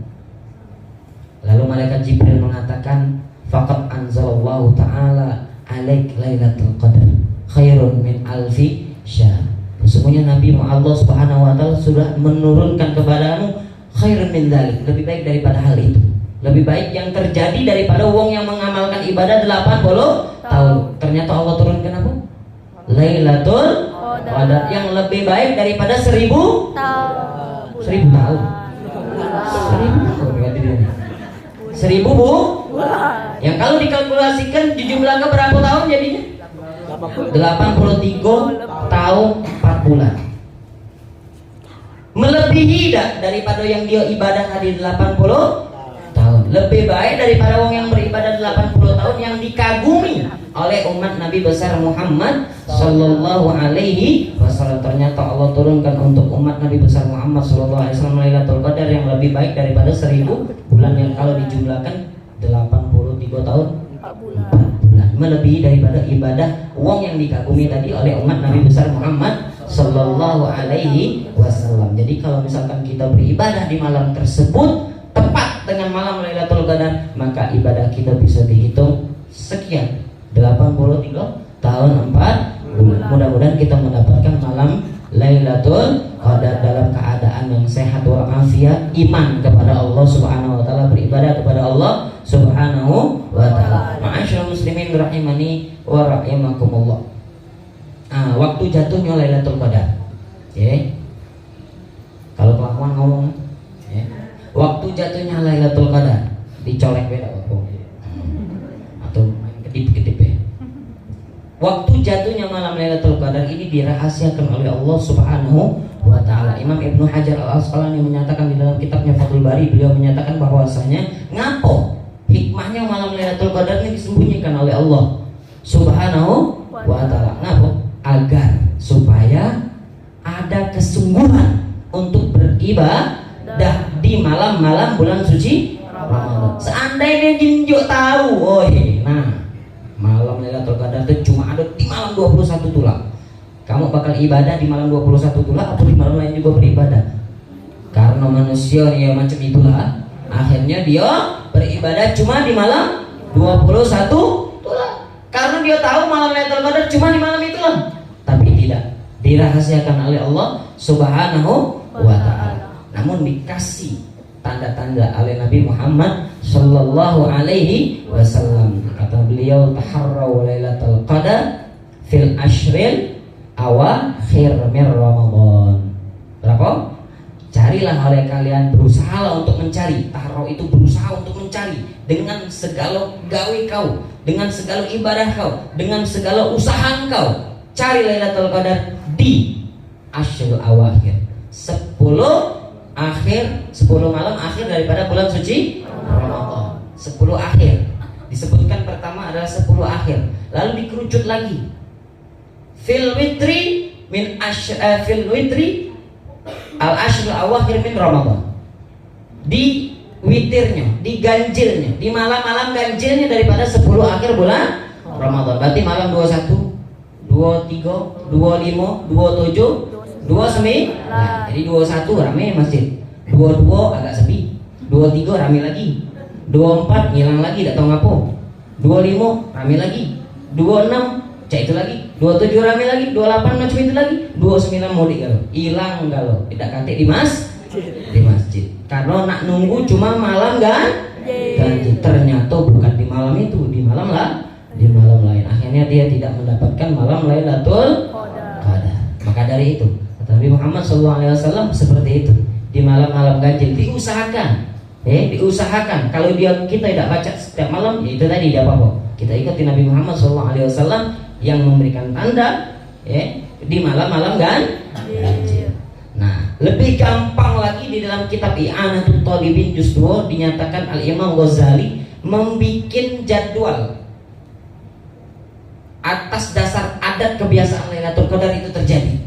Lalu malaikat Jibril mengatakan, faqad anzalallahu ta'ala alaik lailatul qadar khairun min alfi syahr. Sesungguhnya Nabi Allah Subhanahu wa taala sudah menurunkan kepadamu khairun min dzalik, lebih baik daripada hal itu. Lebih baik yang terjadi daripada wong yang mengamalkan ibadah 80 tahun. Ternyata Allah turunkan apa? Lailatul Qadar yang lebih baik daripada 1000 tahun. 1000 tahun. 1000 bu? Yang kalau dikalkulasikan jumlahnya berapa tahun jadinya? 83 tahun 4 bulan. Melebihi daripada yang dia ibadah tadi 80 tahun. Ramadan. Lebih baik daripada wong yang beribadah 80 tahun yang dikagumi oleh umat Nabi besar Muhammad sallallahu alaihi wasallam. Ternyata Allah turunkan untuk umat Nabi besar Muhammad sallallahu alaihi wasallam Lailatul Qadar yang lebih baik daripada 1000 bulan yang kalau dijumlahkan 83 tahun 4 bulan, melebihi daripada ibadah wong yang dikagumi tadi oleh umat Nabi besar Muhammad sallallahu alaihi wasallam. Jadi kalau misalkan kita beribadah di malam tersebut tepat dengan malam Lailatul Qadar, maka ibadah kita bisa dihitung sekian 83 tahun 4 bulan. Mudah-mudahan kita mendapatkan malam Lailatul Qadar dalam keadaan yang sehat walafiat, iman kepada Allah Subhanahu wa taala, beribadah kepada Allah Subhanahu wa taala. Ma'asyiral muslimin rahimani wa rahimakumullah. Waktu jatuhnya Lailatul Qadar. Kalau kelakuan ngomong, waktu jatuhnya Lailatul Qadar dicolek beda atau main kedip-kedip ya. Waktu jatuhnya malam Lailatul Qadar ini dirahasiakan oleh Allah Subhanahu wa taala. Imam Ibnu Hajar Al-Asqalani menyatakan di dalam kitabnya Fathul Bari, beliau menyatakan bahwasanya ngapo hikmahnya malam Lailatul Qadar ini disembunyikan oleh Allah Subhanahu wa taala. Ngapo? Agar supaya ada kesungguhan untuk beribadah di malam-malam bulan suci Ramadan. Seandainya jinjuk tahu, malam Lailatul Qadar itu cuma ada di malam 21 tulang. Kamu bakal ibadah di malam 21 tulang atau di malam lain juga beribadah? Karena manusia ya macam itulah. Akhirnya dia beribadah cuma di malam 21 tulang. Karena dia tahu malam Lailatul Qadar cuma di malam itulah. Tapi tidak dirahasiakan oleh Allah Subhanahu wa taala. Namun dikasih tanda-tanda oleh Nabi Muhammad sallallahu alaihi wasallam. Kata beliau, taharraw Lailatul Qadar fil ashril awakhir min Ramadan. Berapa? Carilah oleh kalian, berusaha untuk mencari. Taharraw itu berusaha untuk mencari dengan segala gawe kau, dengan segala ibadah kau, dengan segala usaha kau. Cari Lailatul Qadar di ashril awakhir, 10 malam akhir daripada bulan suci Ramadan. 10 akhir disebutkan, pertama adalah 10 akhir, lalu dikerucut lagi fil witri al ashrul awakhir min Ramadan, di witirnya, di ganjilnya, di malam-malam ganjilnya daripada 10 akhir bulan Ramadan. Berarti malam 21, 23, 25, 27, 29. Nah, jadi 21 rame masjid, 22 agak sepi, 23 rame lagi, 24 ngilang lagi, tak tahu ngapo, 25 rame lagi, 26 cak itu lagi, 27 rame lagi, 28 macam itu lagi, 29 mudik kalau hilang, kalau tidak katik di masjid. Karena nak nunggu cuma malam kan, dan ternyata bukan di malam itu, di malam lain. Akhirnya dia tidak mendapatkan malam Lailatul Qadar. Maka dari itu kata Nabi Muhammad SAW seperti itu, di malam-malam ganjil diusahakan, diusahakan. Kalau kita tidak baca setiap malam, ya itu tadi tidak apa-apa. Kita ikuti Nabi Muhammad SAW yang memberikan tanda di malam-malam ganjil. Nah, lebih gampang lagi di dalam kitab I'anatul Talibin juz 2 dinyatakan Al-Imam Ghazali membikin jadwal atas dasar adat kebiasaan Lailatul Qadar itu terjadi,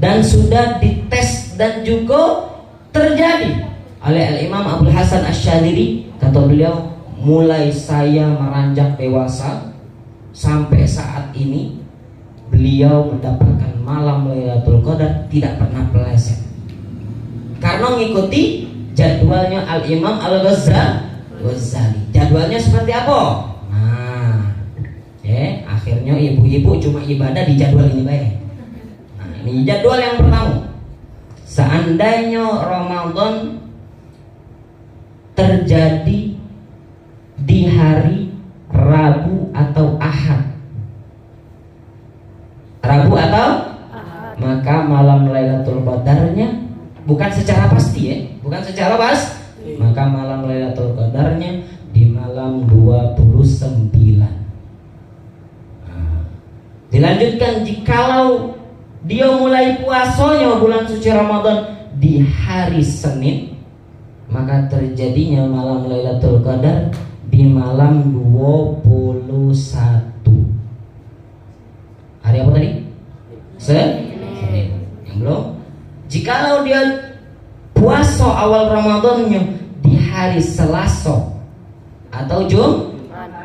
dan sudah dites dan juga terjadi oleh Al-Imam Abdul Hasan Asy-Syadzili. Kata beliau, mulai saya meranjak dewasa sampai saat ini beliau mendapatkan malam Lailatul Qadar tidak pernah meleset, karena mengikuti jadwalnya Al-Imam Al-Ghazali. Jadwalnya seperti apa? Akhirnya ibu-ibu cuma ibadah di jadwal ini baik. Nah, ini jadwal yang pertama. Seandainya Ramadan terjadi di hari Rabu atau Ahad, maka malam Lailatul Qadarnya bukan secara pasti maka malam Lailatul Qadarnya di malam 29. Dilanjutkan, jikalau dia mulai puasanya bulan suci Ramadan di hari Senin, maka terjadinya malam Lailatul Qadar di malam 21. Hari apa tadi? Senin. Yang belum? Jikalau dia puasa awal Ramadannya di hari Selasa atau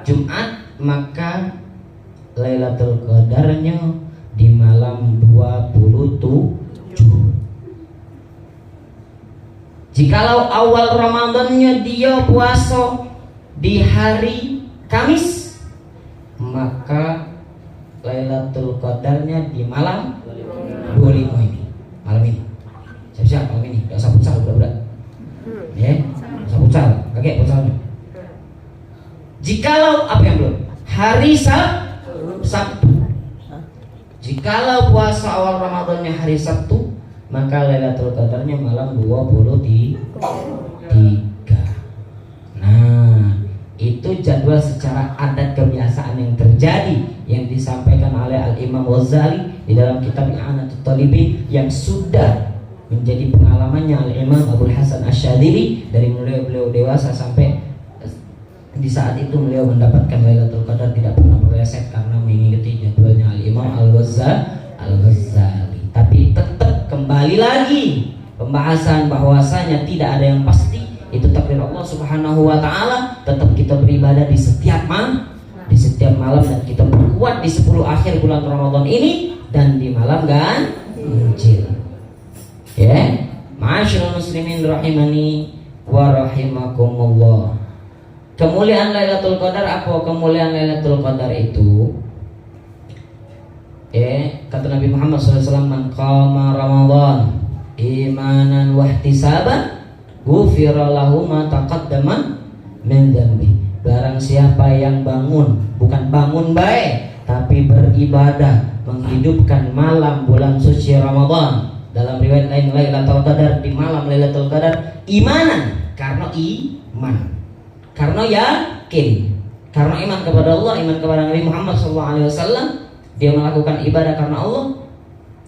Jumat, maka Lailatul Qadarnya di malam 27. Jikalau awal Ramadannya dia puasa di hari Kamis, maka Lailatul Qadarnya di malam 25 ini. Malam ini. Siap-siap malam ini. Gak usah pucal budak-budak. Ya, gak usah pucal. Kakek pucalnya. Jikalau apa yang belum? Hari Sabtu. Jikalau puasa awal Ramadannya hari Sabtu, maka Lailatul Qadarnya malam 23. Nah, itu jadwal secara adat kebiasaan yang terjadi yang disampaikan oleh Al-Imam Ghazali di dalam kitab I'anatul Talibin, yang sudah menjadi pengalamannya Al-Imam Abul Hasan Asy-Syadzili dari beliau dewasa sampai di saat itu beliau mendapatkan Lailatul Qadar tidak pernah meleset karena mengikuti jadwalnya Al-Imam Al-Ghazali. Tapi tetap kembali lagi pembahasan bahwasanya tidak ada yang pasti, itu takdir Allah Subhanahu wa taala. Tetap kita beribadah di setiap malam dan kita berkuat di 10 akhir bulan Ramadan ini dan di malam ganjil. Ya, ma'asyiral muslimin rahimani wa rahimakumullah. Kemuliaan Lailatul Qadar apa? Kemuliaan Lailatul Qadar itu kata Nabi Muhammad SAW, man qama Ramadan imanan wa ihtisaban ghufira lahu ma taqaddama min dzambi. Barang siapa yang bangun, bukan bangun baik, tapi beribadah menghidupkan malam bulan suci Ramadan. Dalam riwayat lain Lailatul Qadar di malam Lailatul Qadar imanan, karena iman, karena yakin, karena iman kepada Allah, iman kepada Nabi Muhammad SAW. Dia melakukan ibadah karena Allah.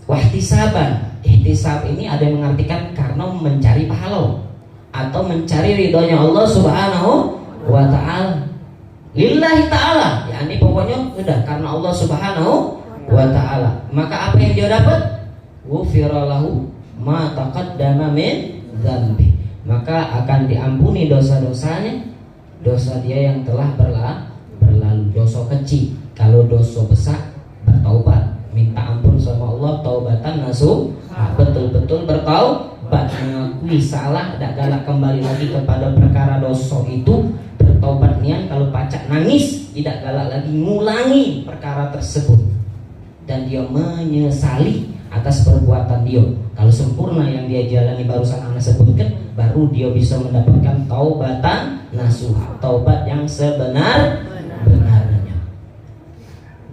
Wahtisaban, ihtisab ini ada yang mengartikan karena mencari pahala atau mencari ridhonya Allah Subhanahu wa ta'ala. Lillahi ta'ala, yakni pokoknya udah karena Allah Subhanahu wa ta'ala. Maka apa yang dia dapat? Ghufira lahu ma taqaddama min dzambi. Maka akan diampuni dosa-dosanya, dosa dia yang telah berlalu, dosa kecil. Kalau dosa besar, bertaubat, minta ampun sama Allah, taubatan nasuh, betul-betul bertaubat, mengakui salah, tidak galak kembali lagi kepada perkara dosa itu, bertaubat niat, kalau pacak nangis, tidak galak lagi ngulangi perkara tersebut, dan dia menyesali atas perbuatan dia. Kalau sempurna yang dia jalani barusan Anda sebutkan, baru dia bisa mendapatkan taubatan nasuha, taubat yang sebenar-benarnya.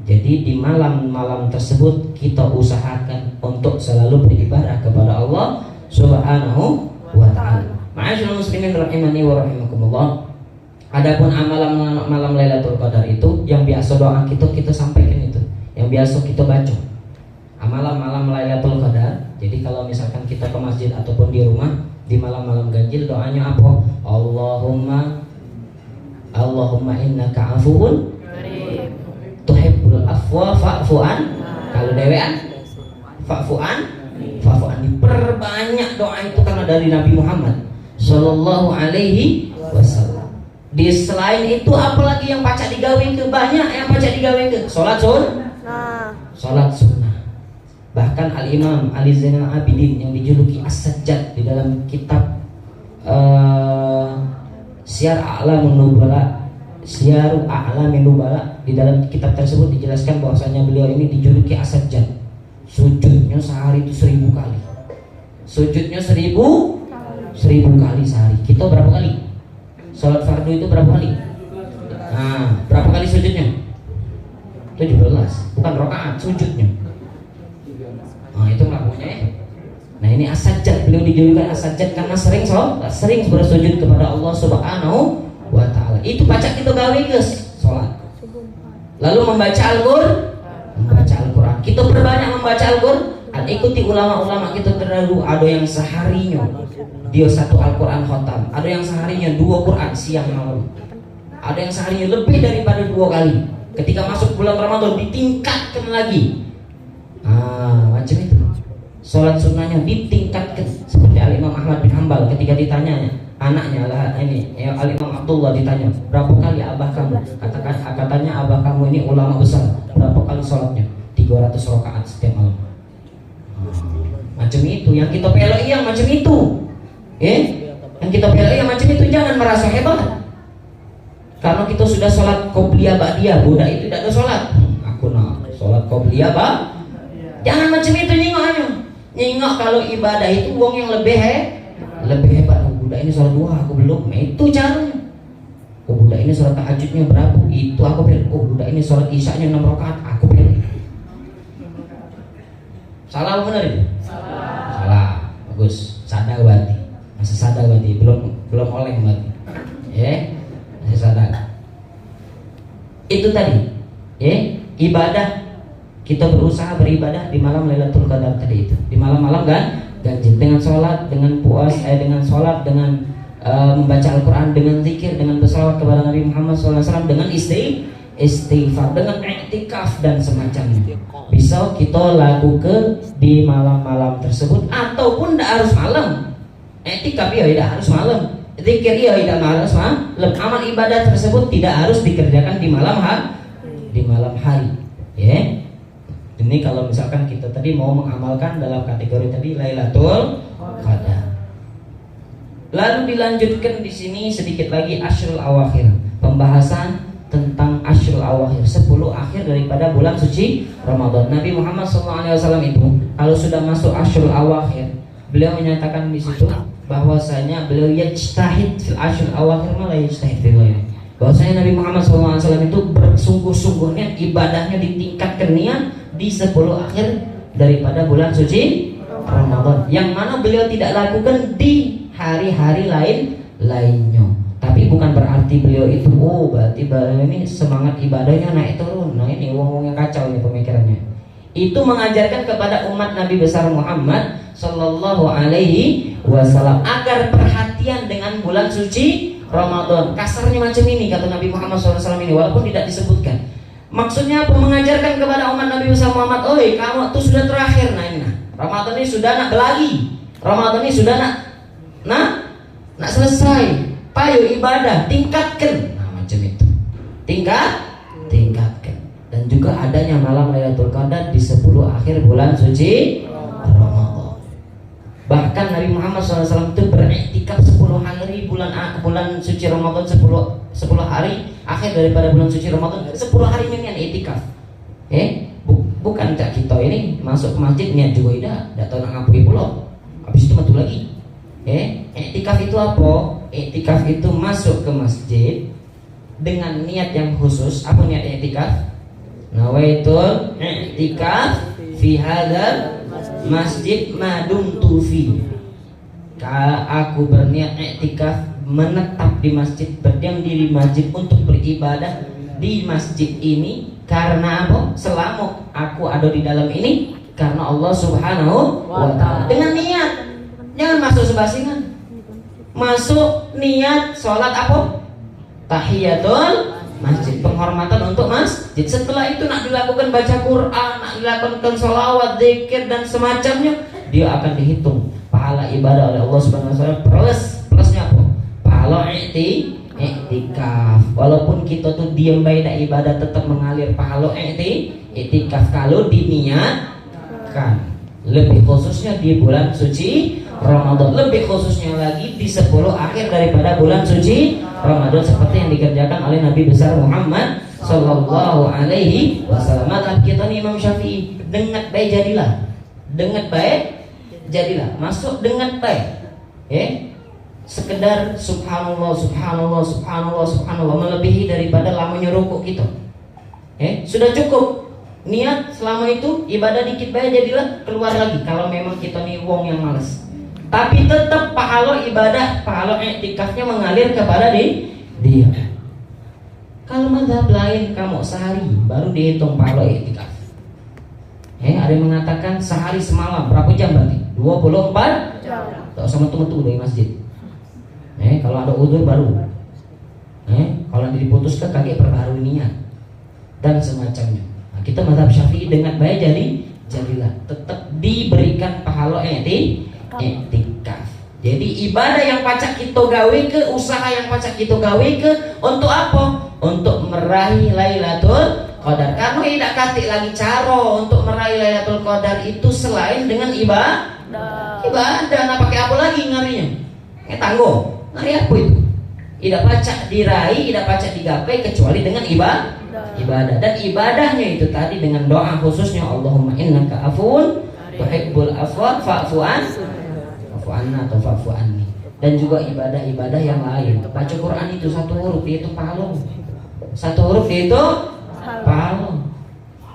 Jadi di malam-malam tersebut kita usahakan untuk selalu beribadah kepada Allah Subhanahu wa ta'ala. Ma'asyiral muslimin rahimani wa rahimakumullah. Adapun amalan malam Lailatul Qadar itu yang biasa doa kita sampaikan itu, yang biasa kita baca. Amalan malam Lailatul Qadar. Jadi kalau misalkan kita ke masjid ataupun di rumah di malam-malam ganjil, doanya apa? Allahumma innaka afuwun tuhibbul afwa fa'fu'an. Kalau dewean fa'fu'an. Diperbanyak doa itu karena dari Nabi Muhammad sallallahu alaihi wasallam. Di selain itu apalagi yang pacak digawe ke? Banyak yang pacak digawe ke salat sunnah. Bahkan Al-Imam Ali Zainal Abidin yang dijuluki As-Sajjad di dalam kitab Syiar A'lamun Nubala, di dalam kitab tersebut dijelaskan bahwasanya beliau ini dijuluki As-Sajjad. Sujudnya sehari itu 1000 kali. Sujudnya 1000 kali sehari. Kita berapa kali? Salat fardu itu berapa kali? Nah, berapa kali sujudnya? 17. Bukan rakaat, sujudnya. Nah, itu ngakunya ya. Nah, ini As-Sajjad, beliau dijulukan As-Sajjad karena sering bersujud kepada Allah Subhanahu wa ta'ala. Itu pacak kita gawe guys, salat. Lalu membaca Al-Qur'an. Kita perbanyak membaca ikuti ulama-ulama kita terdahulu, ada yang seharinya dia satu Al-Quran khatam, ada yang seharinya 2 Quran siang malam, ada yang seharinya lebih daripada 2 kali. Ketika masuk bulan Ramadan ditingkatkan lagi. Macam itu. Sholat sunnahnya ditingkatkan, seperti Al-Imam Ahmad bin Hanbal ketika ditanya anaknya Al-Imam Abdullah ditanya, berapa kali abah kamu? Katanya abah kamu ini ulama besar, berapa kali sholatnya? 300 rakaat setiap malam. Macam itu yang kita pelai yang macam itu. Yang kita pelai yang macam itu, jangan merasa hebat. Karena kita sudah sholat qobliyah ba'diyah, budak itu tidak ada sholat. Aku nak sholat qobliyah jangan macam itu nyingoknya. Nyingok kalau ibadah itu wong yang lebih hebat. Budak ini sholat 2, aku belum. Itu caranya. Budak ini sholat tahajudnya berapa? Itu aku pilih. Budak ini sholat isyaknya 6 rakaat, aku pilih. Salah benar itu? Salah. Bagus. Sadar berarti. Masih sadar berarti. Belum oleh berarti. Masih sadar. Itu tadi. Ibadah. Kita berusaha beribadah di malam Lailatul Qadar tadi itu. Di malam-malam ganjil dengan sholat, dengan dengan sholat, dengan membaca Al-Quran, dengan zikir, dengan bersalawat kepada Nabi Muhammad SAW, dengan istighfar, dengan i'tikaf dan semacamnya. Bisa kita lakukan di malam-malam tersebut, ataupun tidak harus malam. I'tikaf ya tidak harus malam, zikir ya tidak harus malam. Amal ibadah tersebut tidak harus dikerjakan di malam hari. Ini kalau misalkan kita tadi mau mengamalkan dalam kategori tadi Lailatul Qadar. Lalu dilanjutkan di sini sedikit lagi Ashrul Awakhir, pembahasan tentang Ashrul Awakhir, 10 akhir daripada bulan suci Ramadan. Nabi Muhammad SAW itu kalau sudah masuk Ashrul Awakhir, beliau menyatakan di situ bahwasanya beliau yajtahid fil Ashrul Awakhir malah yajtahid fil ghairi. Bahwasanya Nabi Muhammad SAW itu bersungguh-sungguhnya ibadahnya ditingkatkan niat di 10 akhir daripada bulan suci Ramadan, yang mana beliau tidak lakukan di hari-hari lainnya. Tapi bukan berarti beliau itu berarti beliau ini semangat ibadahnya naik turun. Nah ini wong-wong yang kacau ini pemikirannya. Itu mengajarkan kepada umat Nabi besar Muhammad Sallallahu Alaihi Wasallam agar perhatian dengan bulan suci Ramadan. Kasarnya macam ini kata Nabi Muhammad SAW ini, walaupun tidak disebutkan. Maksudnya apa? Mengajarkan kepada umat Nabi besar Muhammad, kamu tuh sudah terakhir. Ramadan ini sudah nak belagi, Ramadan ini sudah nak selesai. Payo ibadah, tingkatkan. Macam itu. Tingkatkan. Dan juga adanya malam Lailatul Qadar di 10 akhir bulan suci Ramadan. Bahkan Nabi Muhammad SAW itu beriktikaf 10 hari bulan suci Ramadan, 10 hari akhir daripada bulan suci Ramadan, 10 hari ini iktikaf. Bukan cak kita ini masuk ke masjid niat juga tidak tahu nak ngapui pula. Habis itu metu lagi. Iktikaf itu apa? Iktikaf itu masuk ke masjid dengan niat yang khusus. Apa niat iktikaf? Nawaitul i'tikaf fi hadzal masjid madumtu fi. Aku berniat i'tikaf menetap di masjid, berdiam diri di masjid untuk beribadah di masjid ini karena apa? Selama aku ada di dalam ini karena Allah Subhanahu wa ta'ala. Dengan niat. Jangan masuk sebasingan. Masuk niat sholat apa? Tahiyatul masjid, penghormatan untuk masjid. Setelah itu nak dilakukan baca Quran, nak dilakukan sholawat, zikir dan semacamnya, dia akan dihitung pahala ibadah oleh Allah Subhanahu wa ta'ala. Plusnya apa? Pahala i'tikaf. Walaupun kita tuh diam baik ibadah tetap mengalir pahala i'tikaf kalau diniatkan. Lebih khususnya di bulan suci Ramadan, lebih khususnya lagi di 10 akhir daripada bulan suci Ramadan, seperti yang dikerjakan oleh Nabi besar Muhammad Sallallahu Alaihi Wasallam. Madhab kita nih Imam Syafi'i, dengat baik jadilah, masuk dengat baik. Sekedar subhanallah melebihi daripada lamanya rukuk kita. Sudah cukup. Niat selama itu ibadah dikit baik jadilah, keluar lagi kalau memang kita nih wong yang malas. Tapi tetap pahala ibadah, pahala i'tikafnya mengalir kepada dia. Kalau mazhab lain kamu sehari baru dihitung pahala i'tikaf. Ada yang mengatakan sehari semalam. Berapa jam berarti? 24 jam. Tak usah metu-metu dari masjid. Kalau ada uzur baru. Kalau diputuskan kaget perbaharui niat dan semacamnya. Nah, kita mazhab Syafi'i dengan baik jadilah tetap diberikan pahala i'tikaf. Jadi ibadah yang pacak kita gawe ke, usaha yang pacak kita gawe ke, untuk apa? Untuk meraih Lailatul Qadar. Karena tidak katik lagi cara untuk meraih Lailatul Qadar itu selain dengan ibadah. Nah pakai apa lagi ngarinya? Tangguh. Ngari apa itu? Tidak pacak diraih, tidak pacak digapai kecuali dengan ibadah. Dan ibadahnya itu tadi dengan doa khususnya Allahumma innaka afuun tuhibbul afwa fa'fu anna atau fa'fu anni. Dan juga ibadah-ibadah yang lain. Baca Quran itu satu huruf dia itu pahala. Satu huruf dia itu pahala.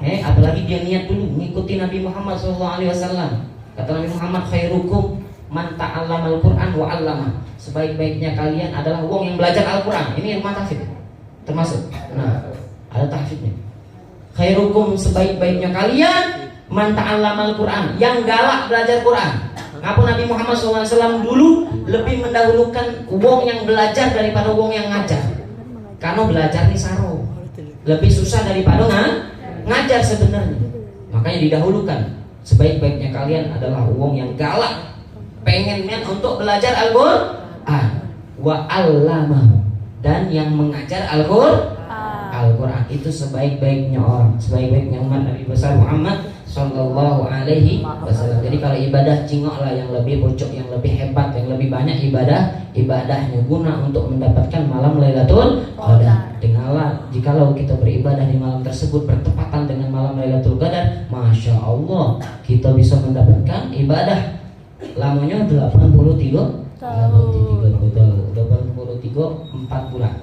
Apalagi dia niat dulu mengikuti Nabi Muhammad SAW. Kata Nabi Muhammad, khairukum man ta'allamal Qur'an wa 'allama. Sebaik-baiknya kalian adalah wong yang belajar Al-Qur'an. Ini ilmu tahfidz termasuk. Nah, ada tahfidznya. Khairukum, sebaik-baiknya kalian man ta'allamal Qur'an, yang galak belajar Quran. Ngapa Nabi Muhammad SAW dulu lebih mendahulukan wong yang belajar daripada wong yang ngajar? Karena belajar ini saro lebih susah daripada ngajar sebenarnya. Makanya didahulukan. Sebaik-baiknya kalian adalah wong yang galak, pengennya untuk belajar Al-Qur'an wa 'allamahu, dan yang mengajar Al-Qur'an. Itu sebaik-baiknya orang, sebaik-baiknya umat Nabi besar Muhammad sallallahu alaihi wasallam. Jadi kalau ibadah cingoklah yang lebih bocok, yang lebih hebat, yang lebih banyak ibadahnya guna untuk mendapatkan malam Lailatul Qadar. Dengarlah, jikalau kita beribadah di malam tersebut bertepatan dengan malam Lailatul Qadar, Masya Allah, kita bisa mendapatkan ibadah lamanya 83 4 bulan.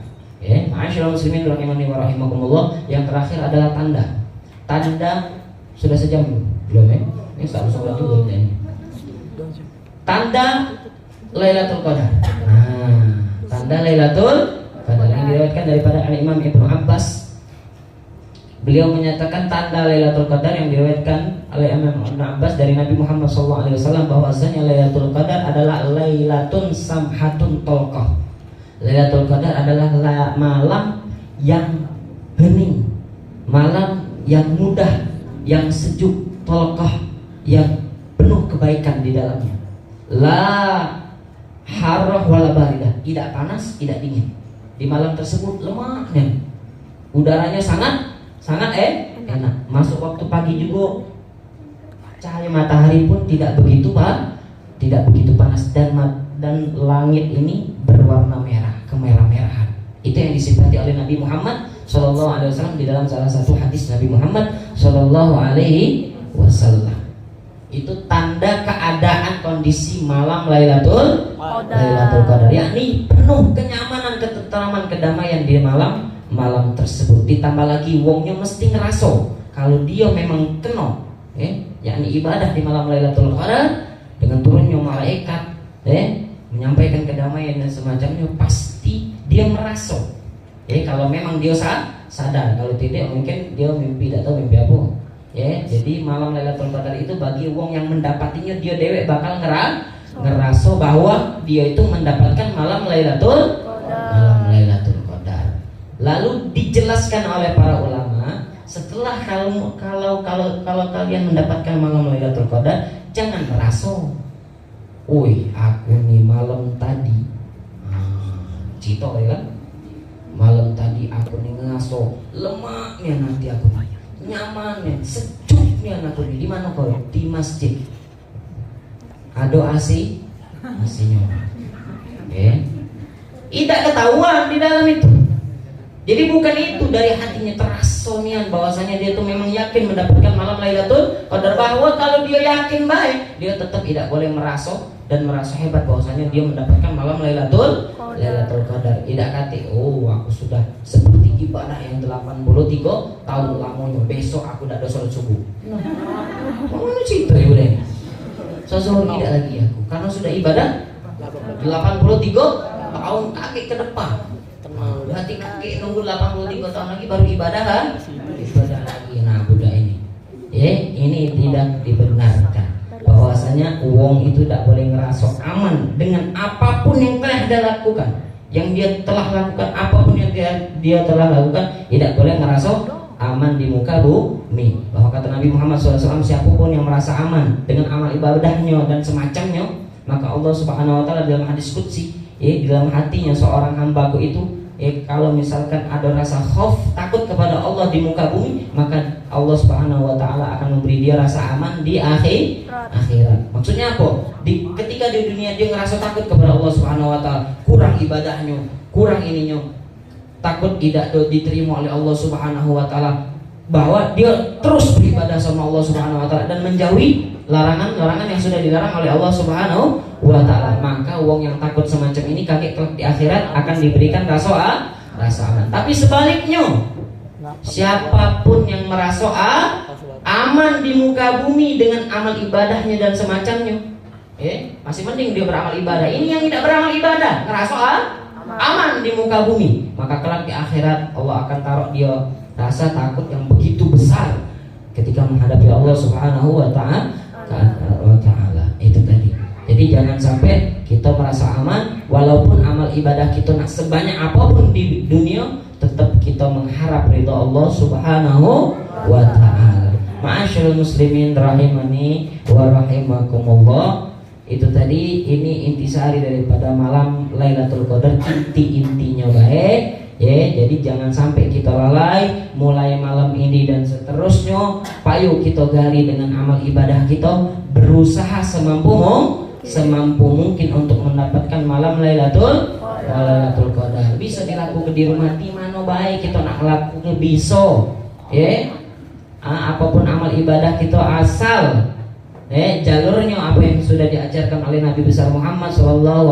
Ma'asyiral muslimin rahimani wa rahimakumullah. Yang terakhir adalah tanda sudah sejam belum ya? Ini harus sholat dulu ini. Tanda Lailatul Qadar. Nah, tanda Lailatul Qadar yang diriwayatkan daripada Al-Imam Ibnu Abbas. Beliau menyatakan tanda Lailatul Qadar yang diriwayatkan oleh Imam Ibnu Abbas dari Nabi Muhammad SAW bahwasanya Lailatul Qadar adalah lailatun samhatun tolqah. Lailatul Qadar adalah malam yang hening, malam yang mudah, yang sejuk, tolqah, yang penuh kebaikan di dalamnya. La harrah wala baridah, tidak panas, tidak dingin. Di malam tersebut lemahnya, udaranya sangat enak. Masuk waktu pagi juga cahaya matahari pun tidak begitu panas, dan langit ini berwarna merah, kemerah-merahan. Itu yang disifati oleh Nabi Muhammad SAW di dalam salah satu hadis Nabi Muhammad SAW. Itu tanda keadaan kondisi malam Lailatul Qadar, yakni penuh kenyamanan, ketentraman, kedamaian di malam tersebut. Ditambah lagi wongnya mesti ngerasa kalau dia memang kena yakni ibadah di malam Lailatul Qadar dengan turunnya malaikat menyampaikan kedamaian dan semacamnya, pasti dia merasa. Kalau memang dia sadar, kalau tidak mungkin dia mimpi, tidak tahu mimpi apa. Jadi malam Lailatul Qadar itu bagi wong yang mendapatinya, dia dewek bakal ngerasa bahwa dia itu mendapatkan malam Lailatul Qadar. Lalu dijelaskan oleh para ulama, setelah kalau kalian mendapatkan malam Lailatul Qadar, jangan merasa, "Woi, aku nih malam tadi cito ya kan? Malam tadi aku nih ngaso lemaknya, nanti aku nyamannya, sejuknya aku nih di mana kau? Di masjid. Ada AC-nya. Tidak ketahuan di dalam itu. Jadi bukan itu dari hatinya terasa nian bahwasanya dia tuh memang yakin mendapatkan malam Lailatul Qadar, bahwa kalau dia yakin baik, dia tetap tidak boleh merasa hebat bahwasanya dia mendapatkan malam Lailatul Qadar. Tidak kata, "Oh, aku sudah seperti ibadah yang 83 tahun lamanya, besok aku tidak ada sholat subuh." Mana cerita ya udah. Sosok tidak lagi aku, karena sudah ibadah 83 tahun kaki ke depan. Berarti kaki nunggu 83 tahun lagi baru ibadah kan? Ibadah lagi. Nah, budak ini ini tidak dibenarkan. Bahwasanya wong itu tidak boleh ngerasa aman dengan apapun yang telah dia lakukan. Yang dia telah lakukan, apapun yang dia telah lakukan, tidak boleh ngerasa aman di muka bumi. Bahwa kata Nabi Muhammad SAW, siapapun yang merasa aman dengan amal ibadahnya dan semacamnya, maka Allah Subhanahu Wa Taala dalam hadis qudsi, di dalam hatinya seorang hambaku itu, kalau misalkan ada rasa khauf, takut kepada Allah di muka bumi, maka Allah Subhanahu Wa Taala akan memberi dia rasa aman di akhirat. Maksudnya apa? Ketika di dunia dia ngerasa takut kepada Allah Subhanahu Wa Taala, kurang ibadahnya, kurang ininya, takut tidak diterima oleh Allah Subhanahu Wa Taala, bahwa dia terus beribadah sama Allah Subhanahu Wa Taala dan menjauhi larangan-larangan yang sudah dilarang oleh Allah Subhanahu Wa Taala, maka wong yang takut semacam ini kakek kelak di akhirat akan diberikan rasa aman. Tapi sebaliknya, siapapun yang merasa aman di muka bumi dengan amal ibadahnya dan semacamnya, masih mending dia beramal ibadah. Ini yang tidak beramal ibadah ngerasa aman di muka bumi, maka kelak di akhirat Allah akan taruh dia rasa takut yang begitu besar ketika menghadapi Allah Subhanahu Wa Taala. Itu tadi. Jadi jangan sampai kita merasa aman walaupun amal ibadah kita nak sebanyak apapun di dunia, tetap kita mengharap ridha Allah Subhanahu Wa Taala. Ma'asyiral muslimin rahimani wa rahimakumullah. Itu tadi, ini intisari daripada malam Lailatul Qadar, intinya baik. Jadi jangan sampai kita lalai mulai malam ini dan seterusnya. Payu kita gali dengan amal ibadah kita, berusaha semampu mungkin untuk mendapatkan malam Lailatul Qadar. Bisa dilakukan di rumah, di mana baik kita nak lakukan bisa. Apapun amal ibadah kita, asal jalurnya apa yang sudah diajarkan oleh Nabi besar Muhammad SAW.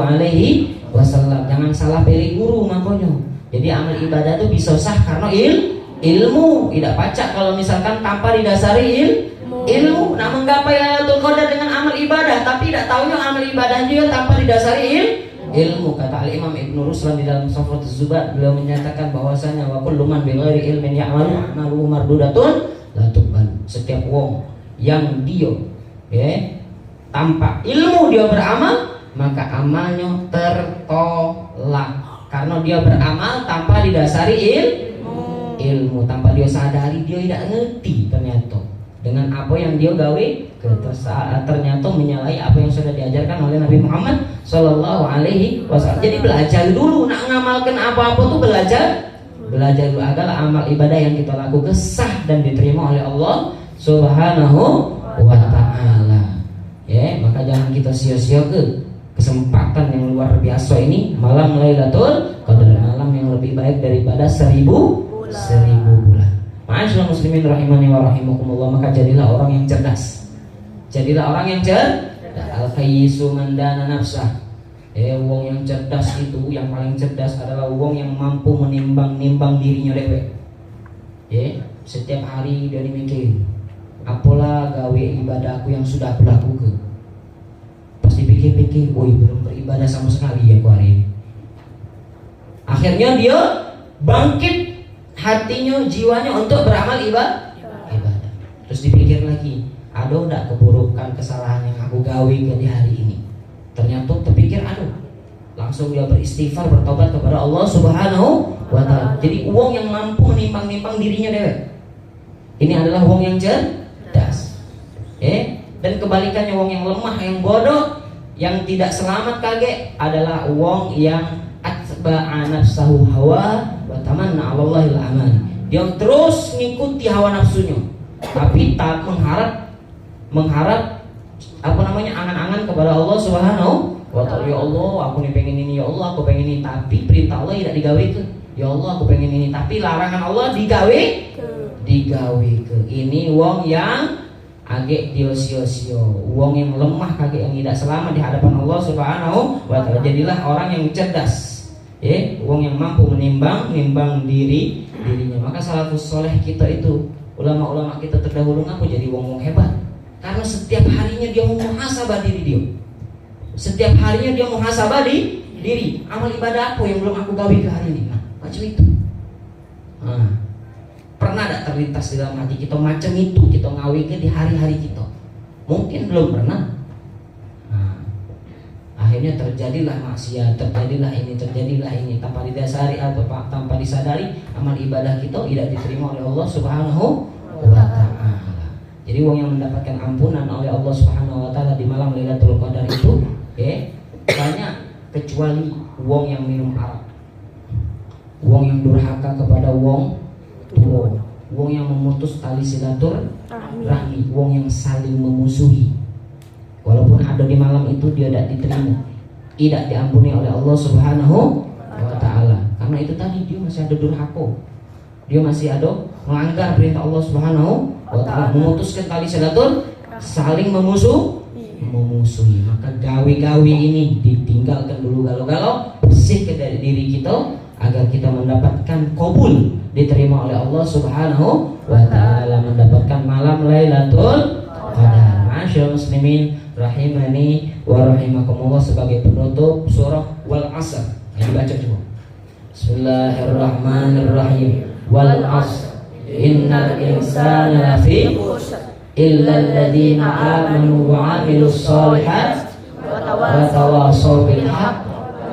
Jangan salah pilih guru makanya. Jadi amal ibadah itu bisa sah karena ilmu, tidak pacak kalau misalkan tanpa didasari ilmu. Nak menggapai Lailatul Qadar dengan amal ibadah tapi tidak tahunya amal ibadah juga tanpa didasari ilmu. Kata Al-Imam Ibnu Ruslan di dalam Safatul Zubat, beliau menyatakan bahwasanya wa kullu man bi ghairi ilmin ya'malu amaluhu mardudatun la tuqbal. Setiap wong yang dia tanpa ilmu dia beramal, maka amalnya tertolak. Karena dia beramal tanpa didasari ilmu, tanpa dia sadari, dia tidak ngerti ternyata dengan apa yang dia gawe, ternyata menyalahi apa yang sudah diajarkan oleh Nabi Muhammad SAW. Jadi belajar dulu, nak ngamalkan apa-apa tuh belajar dulu agar amal ibadah yang kita lakukan sah dan diterima oleh Allah Subhanahu Wa Taala. Maka jangan kita sia-sia kesempatan yang luar biasa ini, malam Lailatul Qadar, malam yang lebih baik daripada 1000 bulan. Ma'asyiral muslimin rahimani wa rahimakumullah. Maka jadilah orang yang cerdas. Al-qayyisu man dana nafsah. Wong yang cerdas itu, yang paling cerdas adalah wong yang mampu menimbang dirinya dewek. Setiap hari dia mikir, apalah gawe ibadahku yang sudah aku lakukan. Dipikir-pikir, belum beribadah sama sekali ya hari ini. Akhirnya dia bangkit hatinya, jiwanya untuk beramal ibadah. Terus dipikir lagi, ada enggak keburukan, kesalahan yang aku gawe di hari ini. Ternyata terpikir, langsung dia beristighfar, bertobat kepada Allah Subhanahu Wa Taala. Jadi uang yang mampu menimbang dirinya dewek. Ini adalah uang yang cerdas. Dan kebalikannya uang yang lemah, yang bodoh, yang tidak selamat kaget adalah wong yang atba'a nafsahu hawa wa tamanna 'alallahil aman. Dia terus ngikuti hawa nafsunya, tapi tak mengharap angan-angan kepada Allah Subhanahu Wa Taala. Ya Allah, aku nih pengen ini, ya Allah aku pengen ini, tapi perintah Allah tidak digawe ke. Ya Allah aku pengen ini, tapi larangan Allah digawe ke. Ini wong yang agak dia sia-sia, wong yang lemah, kagak yang tidak selamat di hadapan Allah Subhanahu Wa Taala. Jadilah orang yang cerdas, wong yang mampu menimbang dirinya. Maka salafus soleh kita itu, ulama-ulama kita terdahulu ngaku jadi wong hebat, karena setiap harinya dia muhasabah diri dia. Setiap harinya dia muhasabah diri. Amal ibadah apa yang belum aku gawe ke hari ini? Macam itu. pernah ada terlintas di dalam hati kita macam itu kita ngawike di hari-hari kita? Mungkin belum pernah. Nah, akhirnya terjadilah maksiat, terjadilah ini tanpa didasari atau tanpa disadari, amal ibadah kita tidak diterima oleh Allah Subhanahu wa taala. Jadi wong yang mendapatkan ampunan oleh Allah Subhanahu wa taala di malam Lailatul Qadar itu banyak, kecuali wong yang minum arak, wong yang durhaka kepada wong tua, wong yang memutus tali silaturahmi, wong yang saling memusuhi. Walaupun ada di malam itu dia tidak diterima, tidak diampuni oleh Allah Subhanahu wa taala. Karena itu tadi dia masih ada durhaka. Dia masih ada melanggar perintah Allah Subhanahu wa taala, memutuskan tali silaturahmi, saling memusuhi. Maka gawe-gawe ini ditinggalkan dulu galau-galau, bersihkan dari diri kita agar kita mendapatkan qabul, diterima oleh Allah Subhanahu wa taala, mendapatkan malam Lailatul Qadar. Masyaallah muslimin rahimani wa rahimakumullah, sebagai penutup surah Wal Asr. Ayo baca coba. Bismillahirrahmanirrahim. Wal Asr innal insana lafi illa alladhina amanu wa 'amilus shalihat wa tawassaw bil haqq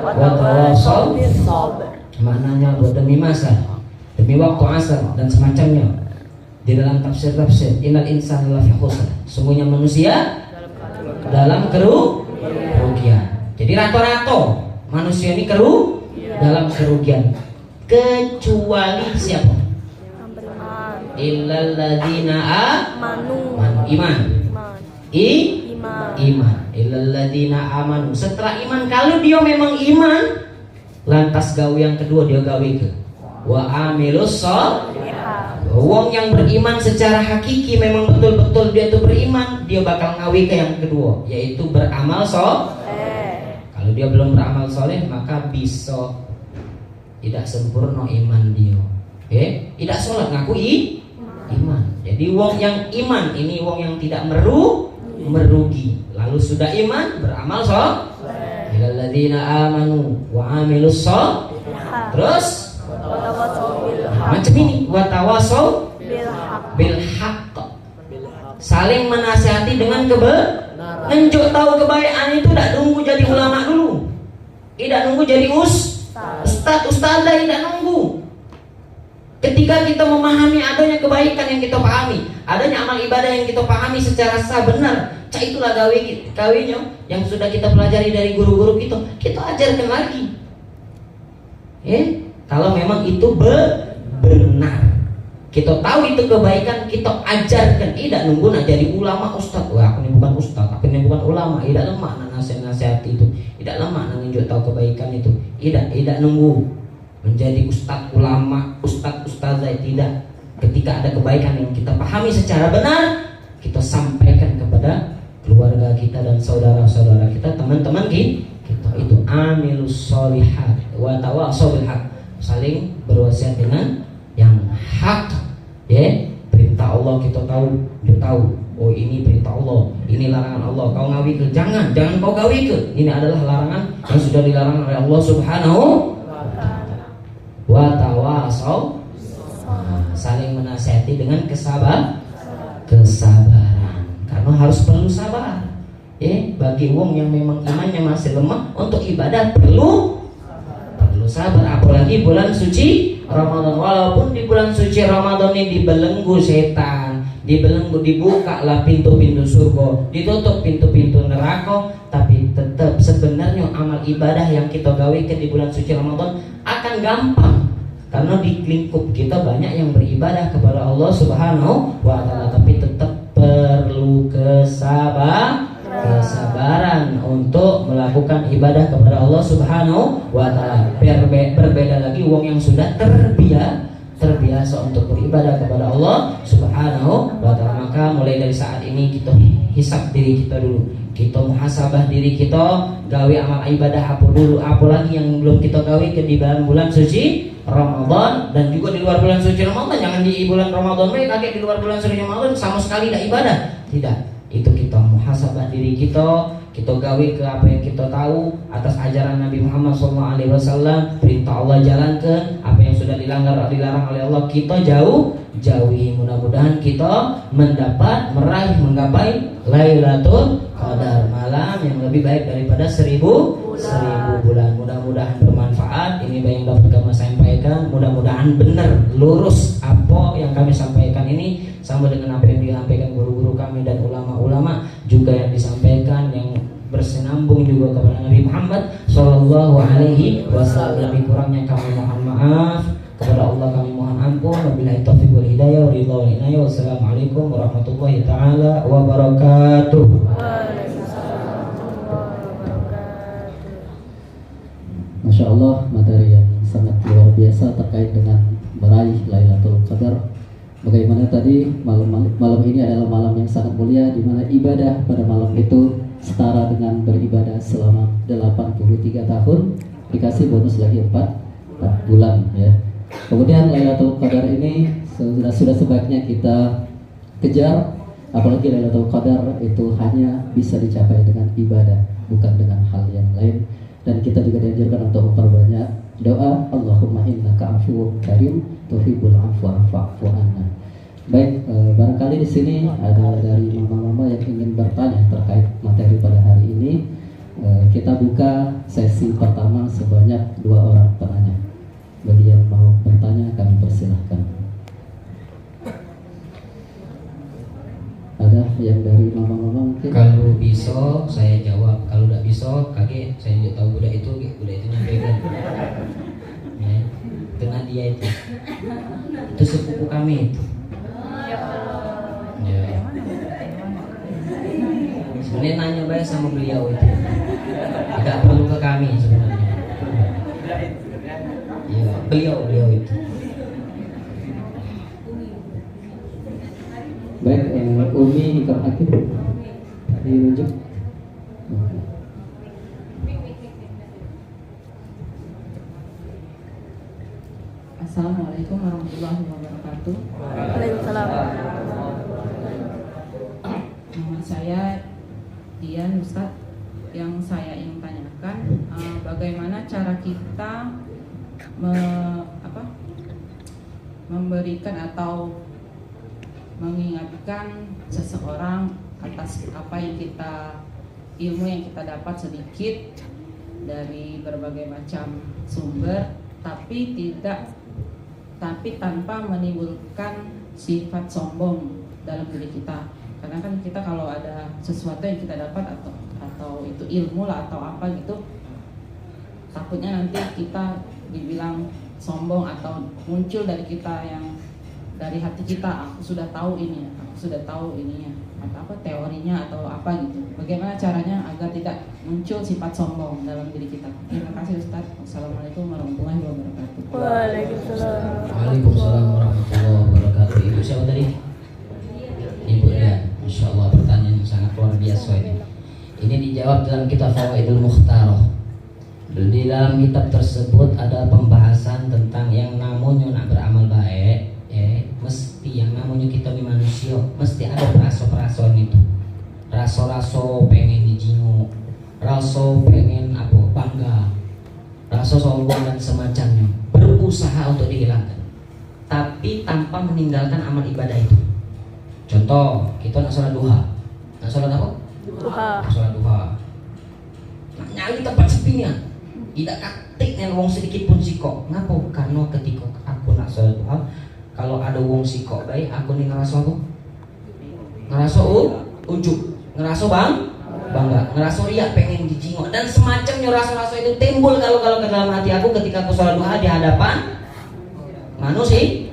wa tawassaw bis sabr. Maknanya demi masa, demi waktu asar dan semacamnya. Di dalam tafsir innal insana lafi khusr, sungguhnya manusia dalam kerugian. Jadi rata-rata manusia ini dalam kerugian, kecuali siapa? Illal ladzina amanu, iman. Illal ladzina amanu, setelah iman, kalau dia memang iman, lantas gawe yang kedua dia gawe ke wa amilus sholihat. Wong yang beriman secara hakiki, memang betul-betul dia tuh beriman, dia bakal ngawe ke yang kedua, yaitu beramal soleh. Kalau dia belum beramal soleh, maka bisa tidak sempurna iman dia. Tidak sholat ngaku iman. Jadi wong yang iman ini wong yang tidak merugi. Lalu sudah iman, beramal soleh. Illalladzina amanu wa amilus sholihat. Terus macam ini, wa tawassaw bil haqq, saling menasihati dengan kebenaran. Nunjuk tahu kebaikan itu tidak nunggu jadi ulama dulu, tidak nunggu jadi ustadzah, tidak nunggu. Ketika kita memahami adanya kebaikan yang kita pahami, adanya amal ibadah yang kita pahami secara sah benar, itulah gawinya yang sudah kita pelajari dari guru-guru kita ajarkan lagi. Kalau memang itu benar, kita tahu itu kebaikan, kita ajarkan. Tidak nunggu nak jadi ulama ustaz. Wah, aku ini bukan ustaz, aku ini bukan ulama. Tidak lemah nak nasihat itu, tidak lemah nak nunjuk tahu kebaikan itu. Tidak nunggu menjadi ustaz, ulama, ustazah, tidak. Ketika ada kebaikan yang kita pahami secara benar, kita sampaikan kepada keluarga kita dan saudara-saudara kita, teman-teman kita. Itu amilus sholihat wa tawassaw bil haqq, saling berwasiat dengan yang hak. Perintah Allah kita tahu. Oh, ini perintah Allah, ini larangan Allah. Kau ngawi ke, jangan kau gawi ke. Ini adalah larangan yang sudah dilarang oleh Allah Subhanahu wa tawassaw, saling menasihati dengan kesabaran. Karena harus perlu sabar. Bagi wong yang memang imannya masih lemah, untuk ibadah perlu sabar. Apalagi bulan suci Ramadan. Walaupun di bulan suci Ramadan ini dibelenggu setan, dibuka lah pintu-pintu surga, ditutup pintu-pintu neraka, tapi tetap sebenarnya amal ibadah yang kita gawekan di bulan suci Ramadan akan gampang, karena di lingkup kita banyak yang beribadah kepada Allah Subhanahu wa taala. Tapi tetap perlu kesabaran untuk melakukan ibadah kepada Allah Subhanahu wa taala. Berbeda lagi wong yang sudah terbiasa untuk beribadah kepada Allah Subhanahu wa taala. Maka mulai dari saat ini kita hisab diri kita dulu, kita muhasabah diri kita, gawe amal ibadah apa dulu, apalagi yang belum kita gawe di bulan suci Ramadan, dan juga di luar bulan suci Ramadan. Jangan di bulan Ramadan kaget, di luar bulan suci Ramadan sama sekali tidak ibadah. Tidak, itu kita muhasabah diri kita gawe ke apa yang kita tahu atas ajaran Nabi Muhammad SAW. Perintah Allah jalankan, apa yang sudah dilarang oleh Allah kita jauhi. Mudah-mudahan kita menggapai Lailatul Qadar, malam yang lebih baik daripada 1000 bulan. Mudah-mudahan bermanfaat. Ini yang dapat kami sampaikan. Mudah-mudahan benar, lurus apa yang kami sampaikan ini, sama dengan apa yang disampaikan guru-guru kami dan ulama-ulama juga yang disampaikan, yang bersenambung juga kepada Nabi Muhammad Sallallahu Alaihi Wasallam. Lebih kurangnya kami mohon maaf, kepada Allah kami mohon ampun. Wabillahi taufiq wal hidayah wa ridha wal inayah. Wassalamualaikum warahmatullahi taala wabarakatuh. Masya Allah, materi yang sangat luar biasa terkait dengan meraih Lailatul Qadar. Bagaimana tadi malam ini adalah malam yang sangat mulia, di mana ibadah pada malam itu setara dengan beribadah selama 83 tahun, dikasih bonus lagi 4 bulan ya. Kemudian Lailatul Qadar ini sudah sebaiknya kita kejar, apalagi Lailatul Qadar itu hanya bisa dicapai dengan ibadah, bukan dengan hal yang lain. Dan kita juga diajarkan untuk memperbanyak doa, Allahumma innaka afuwwun karim tuhibbul afwa fa'fu anna. Baik, barangkali di sini ada dari mama-mama yang ingin bertanya terkait materi pada hari ini. Kita buka sesi pertama sebanyak 2 orang penanya. Bagi yang mau bertanya kami persilahkan. Ada yang dari mama-mama mungkin? Kalau bisa saya jawab, kalau tidak bisa kakek saya tidak tahu budak itu nyampaikan ya, dengan dia itu sepupu kami itu ya. Sebenarnya nanya baik sama beliau itu, tidak perlu ke kami sebenarnya ya, beliau itu. Baik, Umi Hikam Hakim diunjuk. Assalamualaikum warahmatullahi wabarakatuh. Waalaikumsalam. Nama saya Dian Ustadz. Yang saya ingin tanyakan, bagaimana cara kita memberikan atau mengingatkan seseorang atas apa yang ilmu yang kita dapat sedikit dari berbagai macam sumber, tapi tanpa menimbulkan sifat sombong dalam diri kita. Karena kan kita kalau ada sesuatu yang kita dapat atau itu ilmu lah atau apa gitu, takutnya nanti kita dibilang sombong atau muncul dari kita yang dari hati kita, aku sudah tahu ini, aku sudah tahu ininya, atau apa teorinya atau apa gitu. Bagaimana caranya agar tidak muncul sifat sombong dalam diri kita? Terima kasih Ustaz. Wassalamualaikum warahmatullahi wabarakatuh. Waalaikumsalam. Waalaikumsalam warahmatullahi wabarakatuh. Ibu siapa tadi? Ibu ya. Insya Allah pertanyaan sangat luar biasa ini. Ini dijawab dalam kitab Fawaidul Mukhtarah. Di dalam kitab tersebut ada pembahasan tentang yang namanya nak beramal baik. Mesti yang namanya kita di manusia mesti ada perasaan itu, rasa pengen dijinguk, rasa pengen bangga, rasa sombong dan semacamnya, berusaha untuk dihilangkan, tapi tanpa meninggalkan amal ibadah itu. Contoh, kita nak sholat duha, nak sholat apa? Duha. Sholat duha, nak nyari tempat sepinya, tidak kaktik yang wong sedikit pun sikok. Ngapa? Karena ketika aku nak sholat duha, kalau ada wong sikok baik, aku nih ngerasa apa? Ngerasa ujub, ngerasa bangga, ngerasa riak pengen dijingok dan semacamnya. Rasa-rasa itu timbul kalau ke dalam hati aku ketika aku sholat duha di hadapan manusia.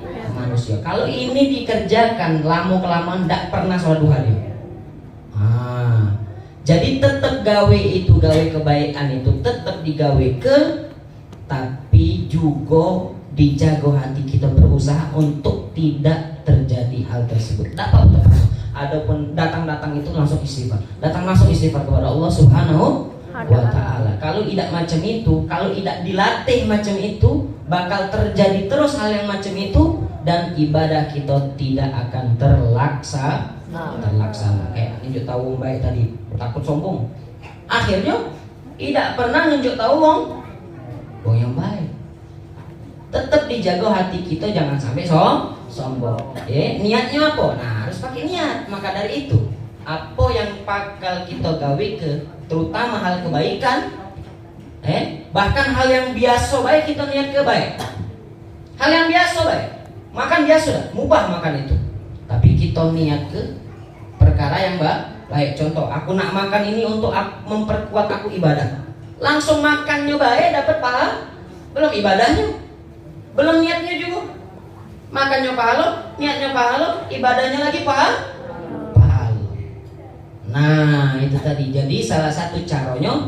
Kalau ini dikerjakan lama kelamaan tidak pernah sholat duha dia. Jadi tetap gawe kebaikan itu tetap digawe tapi juga dijaga hati kita, berusaha untuk tidak terjadi hal tersebut. Dapat adapun datang itu langsung istighfar. Langsung istighfar kepada Allah Subhanahu wa taala. Kalau tidak macam itu, kalau tidak dilatih macam itu, bakal terjadi terus hal yang macam itu dan ibadah kita tidak akan terlaksana. Kayak nunjuk tahu baik tadi, takut sombong. Akhirnya tidak pernah nunjuk tahu wong yang baik. Tetap dijaga hati kita jangan sampai sombong. Niatnya apa? Nah, harus pakai niat. Maka dari itu, apa yang bakal kita gawe terutama hal kebaikan, bahkan hal yang biasa baik kita niat ke baik. Hal yang biasa baik, makan biasa dah, mubah makan itu. Tapi kita niat ke perkara yang baik. Contoh, aku nak makan ini untuk memperkuat aku ibadah. Langsung makannya baik, dapat pahala. Belum ibadahnya, belum niatnya juga. Makannya pahala, niatnya pahala, ibadahnya lagi pahala. Nah, itu tadi. Jadi salah satu caranya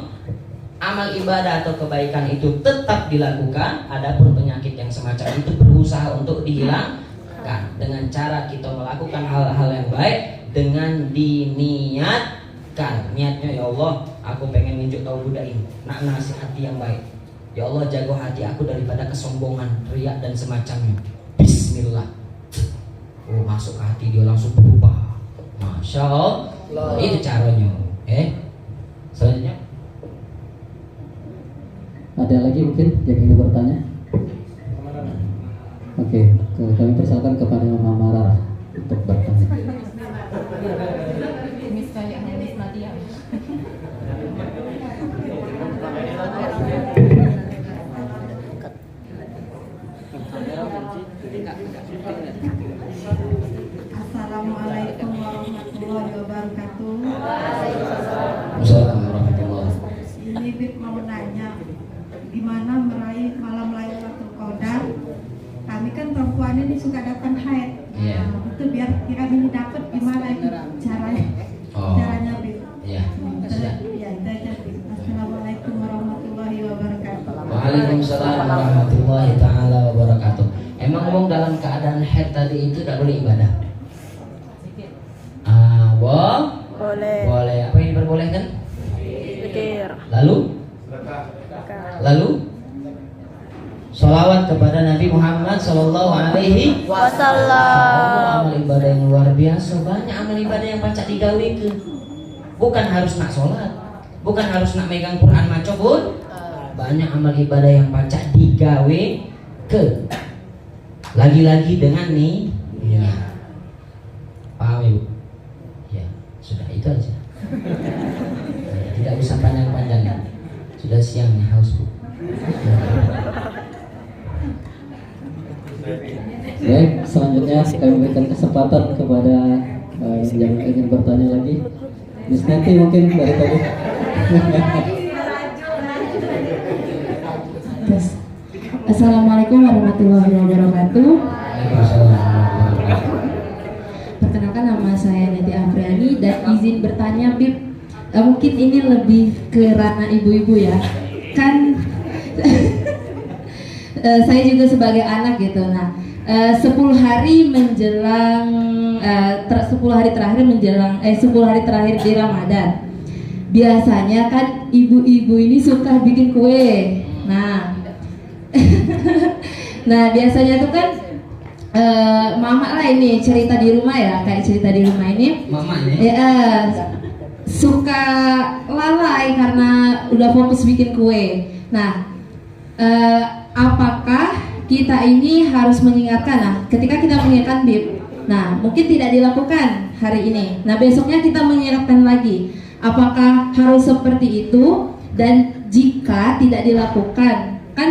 amal ibadah atau kebaikan itu tetap dilakukan. Adapun penyakit yang semacam itu berusaha untuk dihilangkan dengan cara kita melakukan hal-hal yang baik dengan diniatkan. Niatnya, ya Allah, aku pengen nunjuk tahu budak ini, nak nasihati yang baik. Ya Allah, jaga hati aku daripada kesombongan, riak dan semacamnya. Bismillah. Oh, masuk ke hati dia langsung berubah. Masya Allah. Itu caranya. Selanjutnya. Ada lagi mungkin yang ingin bertanya? Oke, kami persilakan kepada Mama Marah untuk bertanya. Assalamualaikum warahmatullahi wabarakatuh. Assalamualaikum warahmatullahi wabarakatuh. Ini Bib mau nanya, gimana meraih malam Lailatul Qadar? Kami kan perempuan ini suka datang haid. Itu biar kami dapat gimana itu caranya? Caranya Bib. Iya. Ya, itu aja Bib. Assalamualaikum warahmatullahi wabarakatuh. Waalaikumsalam warahmatullahi taala wabarakatuh. Emang wong dalam keadaan haid tadi itu tidak boleh ibadah? Boleh. Boleh. Apa yang diperbolehkan? Zikir. Lalu sholawat kepada Nabi Muhammad Sallallahu Alaihi Wasallam. Amal ibadah yang luar biasa. Banyak amal ibadah yang pacak digawe ke. Bukan harus nak sholat, bukan harus nak megang Quran maco pun. Banyak amal ibadah yang pacak digawe ke. Lagi-lagi dengan niat. Paham Ibu? Ya, sudah itu aja. Tidak usah panjang-panjang. Sudah siangnya haus Bu. Baik, selanjutnya kami berikan kesempatan kepada yang ingin bertanya lagi. Miss Nanti mungkin dari tadi. Assalamualaikum warahmatullahi wabarakatuh. Perkenalkan, nama saya Neti Afriani dan izin bertanya Bib, mungkin ini lebih ke ranah ibu-ibu ya. Kan saya juga sebagai anak gitu. Nah, 10 hari menjelang 10 hari terakhir menjelang 10 hari terakhir di Ramadan. Biasanya kan ibu-ibu ini suka bikin kue. Nah, biasanya tuh kan mama lah ini cerita di rumah ya, kayak cerita di rumah ini. Mama ini? Ya, suka lalai karena udah fokus bikin kue. Nah, apakah kita ini harus mengingatkan? Nah, ketika kita mengingatkan Bib, nah mungkin tidak dilakukan hari ini. Nah, besoknya kita mengingatkan lagi. Apakah harus seperti itu? Dan jika tidak dilakukan, kan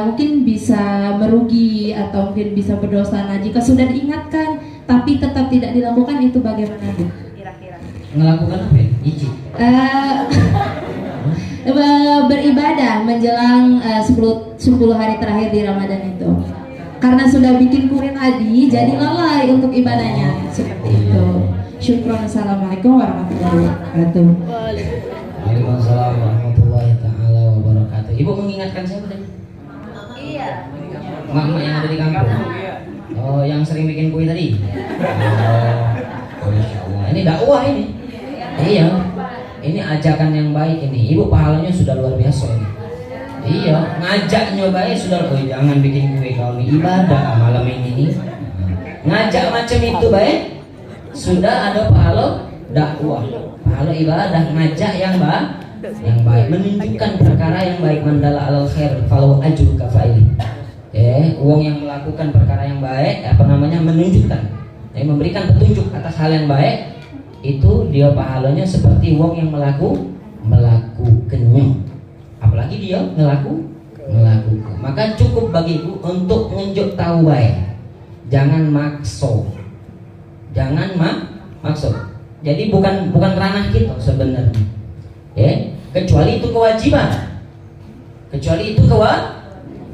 mungkin bisa merugi atau mungkin bisa berdosa. Nah, jika sudah diingatkan tapi tetap tidak dilakukan, itu bagaimana Bu? Kira-kira Ngelakukan apa ya? Iji? Beribadah menjelang 10 hari terakhir di Ramadan itu. Karena sudah bikin kue tadi, jadi lalai untuk ibadahnya. Seperti itu. Syukron. Assalamualaikum warahmatullahi wabarakatuh. Waalaikumsalam warahmatullahi taala wabarakatuh. Ibu mengingatkan siapa tadi? Iya. Mama yang ada di kampung. Oh, yang sering bikin kue tadi. Oh, Insya Allah. Ini dakwah ini. Iya. Ini ajakan yang baik ini. Ibu pahalanya sudah luar biasa ini. Iya, ngajaknya baik sudah. Oh, jangan bikin kue kau ini ibadah malam ini nih. Ngajak macam itu baik. Sudah ada pahala dakwah, pahala ibadah, ngajak yang baik, menunjukkan perkara yang baik. Mandala alal khair falahu ajru kafaili. Wong yang melakukan perkara yang baik menunjukkan, memberikan petunjuk atas hal yang baik, itu dia pahalanya seperti wong yang melakukannya. Apalagi dia melakukan. Maka cukup bagiku untuk nunjuk tahu baik. Jangan makso. Jadi bukan ranah kita sebenarnya. Kecuali itu kewajiban.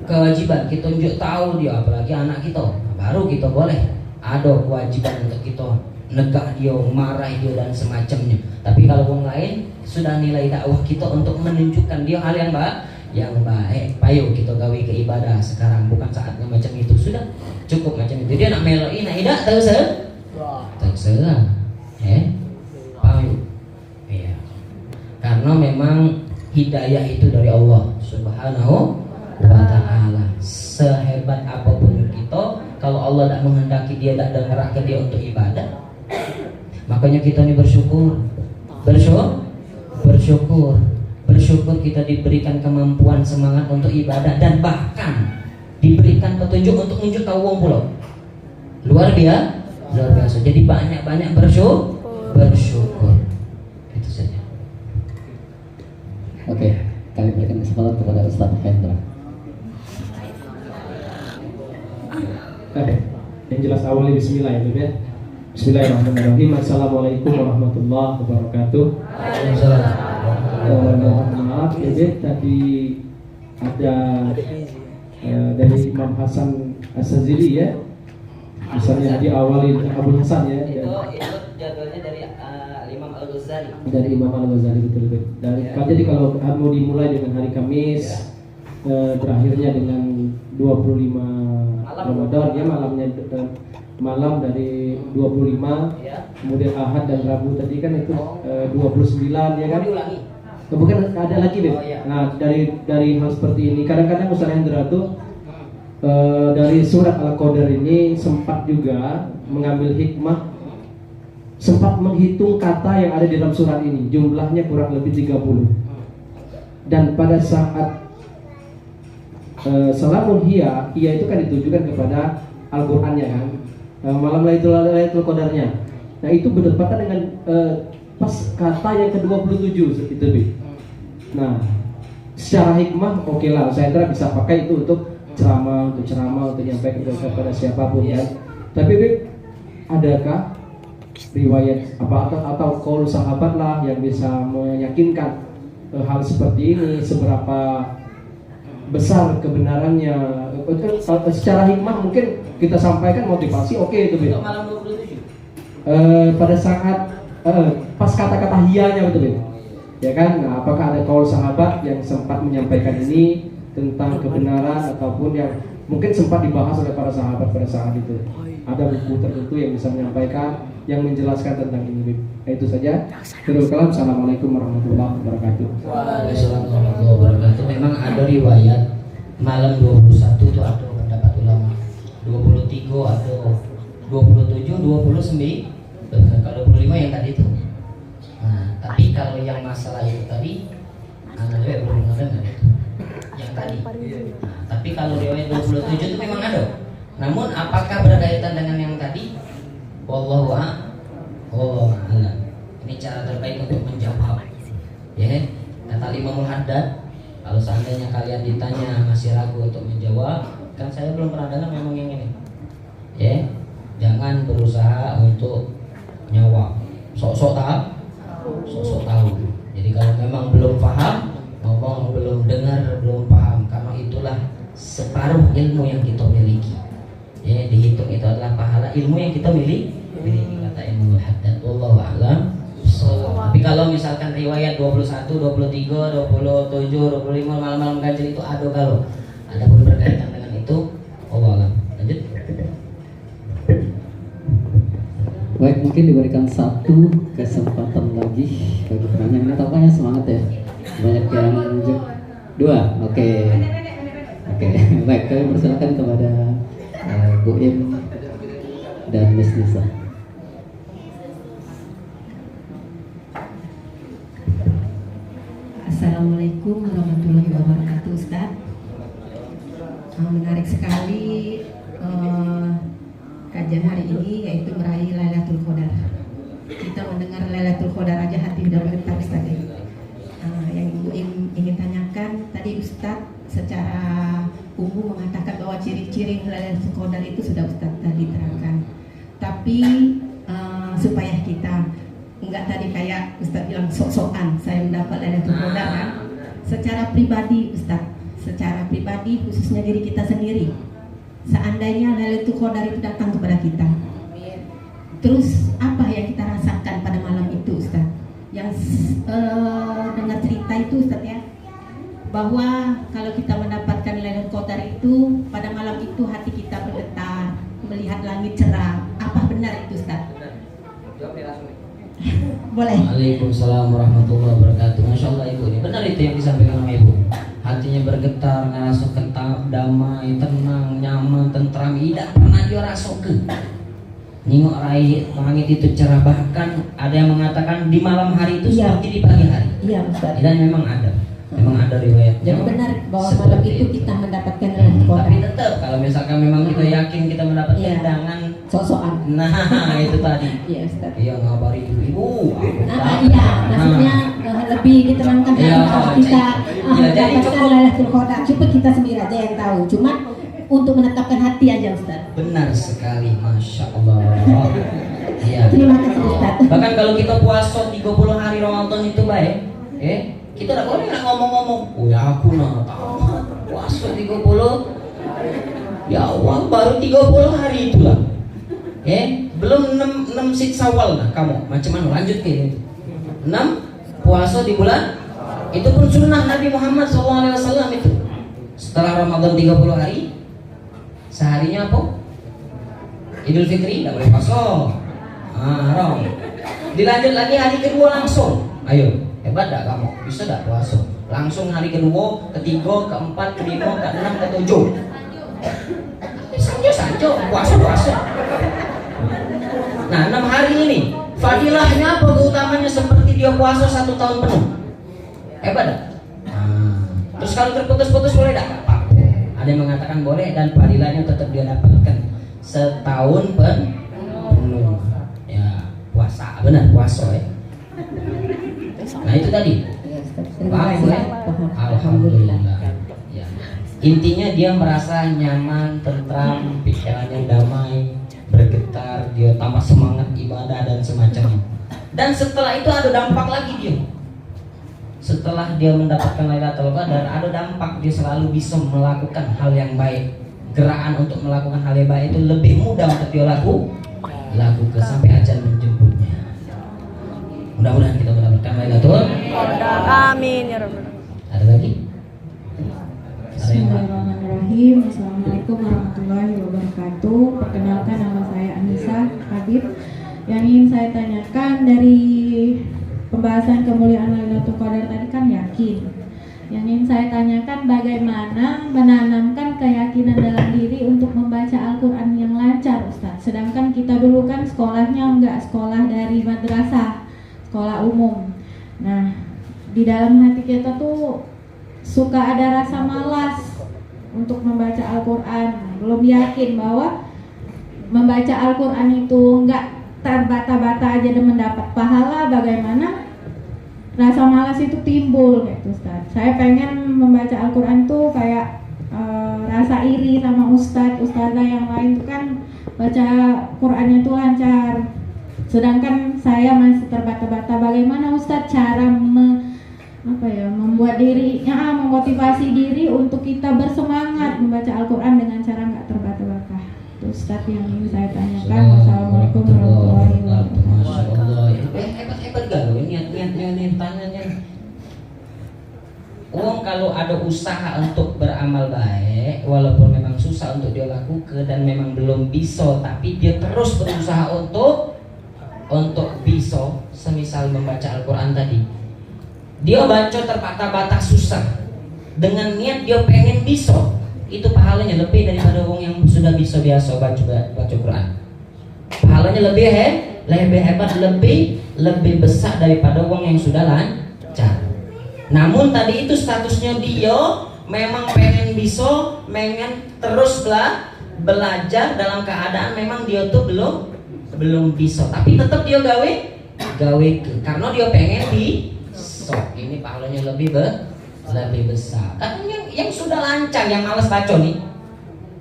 Kewajiban kita tunjuk tahu dia, apalagi anak kita, baru kita boleh ada kewajiban untuk kita negah dia, marah dia dan semacamnya. Tapi kalau orang lain sudah nilai dakwah kita untuk menunjukkan dia hal yang baik, payo kita gawe ke ibadah sekarang, bukan saatnya macam itu, sudah cukup macam itu. Dia nak meloi nak idak terserah, payo. Ya. Karena memang hidayah itu dari Allah Subhanahu wa ta'ala. Sehebat apapun kita, kalau Allah tak menghendaki dia, tak dengarkan dia untuk ibadah, makanya kita ini bersyukur kita diberikan kemampuan, semangat untuk ibadah, dan bahkan diberikan petunjuk untuk menunjuk tahu wong pulau. Luar biasa. Jadi banyak bersyukur. Itu saja. Oke, kami berikan kesempatan kepada Ustaz Hendra. Yang jelas awalnya bismillah ya. Bismillahirrahmanirrahim. Assalamualaikum warahmatullahi wabarakatuh. Mohon maaf ya, tadi ada dari Imam Hasan As-Sazili ya. Misalnya diawali Abu Hasan ya. Itu jadwalnya dari Imam Al-Ghazali. Dari Imam Al-Ghazali, betul. Jadi kalau mau dimulai dengan hari Kamis, berakhirnya dengan 25 Ramadan ya, malam dari 25, kemudian Ahad dan Rabu tadi kan itu 29 ya kan. Bukan ada lagi deh. Nah dari hal seperti ini kadang-kadang Ustaz Hendra tuh dari surat Al-Qadar ini sempat juga mengambil hikmah, sempat menghitung kata yang ada di dalam surat ini, jumlahnya kurang lebih 30. Dan pada saat Salamun hiya itu kan ditujukan kepada Al-Qur'annya kan, malam Lailatul Qadarnya. Nah itu berdepatan dengan pas kata yang ke-27 itu Bi. Nah secara hikmah oke lah, saya kira bisa pakai itu untuk ceramah, untuk menyampaikan kepada siapapun ya. Tapi Bi, adakah riwayat atau qaul sahabat lah yang bisa meyakinkan hal seperti ini, seberapa besar kebenarannya? Secara hikmah mungkin kita sampaikan motivasi oke itu Bi. Malam 27. Pada saat pas kata-kata hiyanya betul Bi. Ya kan? Nah, apakah ada qaul sahabat yang sempat menyampaikan ini tentang kebenaran ataupun yang mungkin sempat dibahas oleh para sahabat pada saat itu? Ada buku tertentu yang bisa menyampaikan, yang menjelaskan tentang ini. Nah, itu saja. Terus kalam. Assalamualaikum warahmatullahi wabarakatuh. Waalaikumsalam warahmatullahi wabarakatuh. Memang ada riwayat malam 21 itu ada pendapat ulama. 23 ada 27, 29. Kalau 25 yang tadi itu. Nah, tapi kalau yang masalah itu tadi, anak juga belum dengar itu. Yang tadi. Nah, tapi kalau riwayat 27 itu memang ada. Namun apakah berkaitan dengan yang tadi? Wallahu a'lam. Ini cara terbaik untuk menjawab. Ya, kata Imam Haddad, kalau seandainya kalian ditanya masih ragu untuk menjawab, kan saya belum pernah dengar memang yang ini. Ya, jangan berusaha untuk nyawab. Sok-sok tahu. Jadi kalau memang belum paham, ngomong belum dengar, belum paham, karena itulah separuh ilmu yang kita miliki. Ya, dihitung itu adalah pahala ilmu yang kita miliki, kata Imam Haddad. Wallahu a'lam. Tapi kalau misalkan riwayat 21, 23, 27, 25 malam-malam ganjil itu ada, kalau ada pun berkaitan dengan itu, wallahu a'lam. Lanjut. Baik, mungkin diberikan satu kesempatan lagi bagi penanya. Ini tampaknya semangat ya, banyak yang menunjuk. 2, oke. Baik, kami persilakan kepada Bu Im dan Miss Nisa. Assalamualaikum warahmatullahi wabarakatuh, Ustaz. Menarik sekali kajian hari ini, yaitu meraih Lailatul Qadar. Kita mendengar Lailatul Qadar aja hati udah bergetar Ustaz. Yang Ibu ingin tanyakan tadi Ustaz secara umum mengatakan bahwa ciri-ciri Lailatul Qadar itu sudah Ustaz tadi terangkan. Tapi supaya kita enggak tadi kayak Ustaz bilang sok-sokan saya mendapat Lailatul Qadar kan. Secara pribadi Ustaz, secara pribadi khususnya diri kita sendiri, seandainya Lailatul Qadar itu datang kepada kita, terus apa yang kita rasakan pada malam itu Ustaz? Yang dengar cerita itu Ustaz ya, bahwa kalau kita mendapatkan Lailatul Qadar itu pada malam itu hati kita bergetar, melihat langit cerah. Apa benar itu Ustaz? Boleh. Waalaikumsalam warahmatullahi wabarakatuh. Masya Allah Ibu, ini benar itu yang disampaikan sama Ibu. Hatinya bergetar, ngerasa ketap, damai, tenang, nyaman, tentram. Tidak pernah dia rasakan. Nyingok rai langit itu cerah, bahkan ada yang mengatakan di malam hari itu seperti di pagi hari. Iya Ustaz. Dan memang ada riwayatnya. Jadi benar bahwa malam itu kita mendapatkan Lailatul Qadar. Tapi tetap kalau misalkan memang kita yakin kita mendapatkan jangan sok-sokan. Nah itu tadi. Iya Ustaz. Iya ngabari ibu. Iya, maksudnya lebih diterangkan kalau kita mendapatkan Lailatul Qadar. Coba kita sendiri aja yang tahu. Cuma untuk menetapkan hati aja Ustaz. Benar sekali, Masya Allah. Iya. Terima kasih Ustaz. Bahkan kalau kita puasa 30 hari Ramadan itu baik, kita tidak boleh ngomong-ngomong. Oh ya aku nak puasa 30. Ya Allah baru 30 hari itulah. Belum 6 Syawal nah kamu. Macam mana lanjut ke itu? 6 puasa di bulan itu pun sunnah Nabi Muhammad SAW itu. Setelah Ramadan 30 hari, seharinya apa? Idul Fitri tidak boleh puasa. Haram. Dilanjut lagi hari kedua langsung. Ayo, hebat tak kamu? Bisa tak puasa? Langsung hari kedua, ketiga, keempat, kelima, keenam, ketujuh. Saja puasa. Nah 6 hari ini fadilahnya apa? Keutamanya seperti dia puasa 1 tahun penuh. Hebat tak? Terus kalau terputus-putus boleh tak? Ada yang mengatakan boleh dan fadilahnya tetap dia dapatkan setahun penuh. Ya puasa, benar puasa ya. Nah itu tadi. Paham ya? Alhamdulillah. Ya. Intinya dia merasa nyaman, tentram, pikirannya damai, bergetar, dia tambah semangat ibadah dan semacamnya. Dan setelah itu ada dampak lagi dia. Setelah dia mendapatkan Lailatul Qadar, ada dampak dia selalu bisa melakukan hal yang baik. Gerakan untuk melakukan hal yang baik itu lebih mudah untuk dia lakukan sampai ajal menjemputnya. Mudah-mudahan kita mendapatkan Lailatul Qadar. Amin ya rabbal alamin. Ada lagi? Bismillahirrahmanirrahim. Assalamualaikum warahmatullahi wabarakatuh. Perkenalkan nama saya Anissa Habib. Yang ingin saya tanyakan dari pembahasan kemuliaan Lailatul Qadar tadi kan yakin. Yang ingin saya tanyakan bagaimana menanamkan keyakinan dalam diri untuk membaca Al-Quran yang lancar Ustaz. Sedangkan kita dulu kan sekolahnya enggak sekolah dari madrasah, sekolah umum. Nah di dalam hati kita tuh suka ada rasa malas untuk membaca Al-Quran. Belum yakin bahwa membaca Al-Quran itu enggak terbata-bata aja dan mendapat pahala. Bagaimana rasa malas itu timbul gitu Ustaz. Saya pengen membaca Al-Quran tuh kayak rasa iri sama ustazah yang lain tuh kan baca Qurannya tuh lancar, sedangkan saya masih terbata-bata. Bagaimana Ustaz cara membuat dirinya memotivasi diri untuk kita bersemangat membaca Al-Quran dengan cara nggak terbata-bata? Itu Ustaz yang ingin saya tanyakan. Wassalamualaikum warahmatullahi wabarakatuh. Masya Allah, hebat gak lo niat tanyanya. Kalau ada usaha untuk beramal baik, walaupun memang susah untuk dia lakukan dan memang belum bisa, tapi dia terus berusaha untuk bisa, semisal membaca Al-Quran tadi. Dia baca terbata-bata susah dengan niat dia pengen bisa, itu pahalanya lebih daripada orang yang sudah bisa biasa baca Quran. Pahalanya lebih hebat, lebih besar daripada orang yang sudah lancar. Namun tadi itu statusnya dia memang pengen bisa, pengen terus belajar dalam keadaan memang dia tuh belum bisa, tapi tetap dia gawe karena dia pengen bisa. Ini pahalanya lebih besar. Kan yang sudah lancar, yang malas baca nih.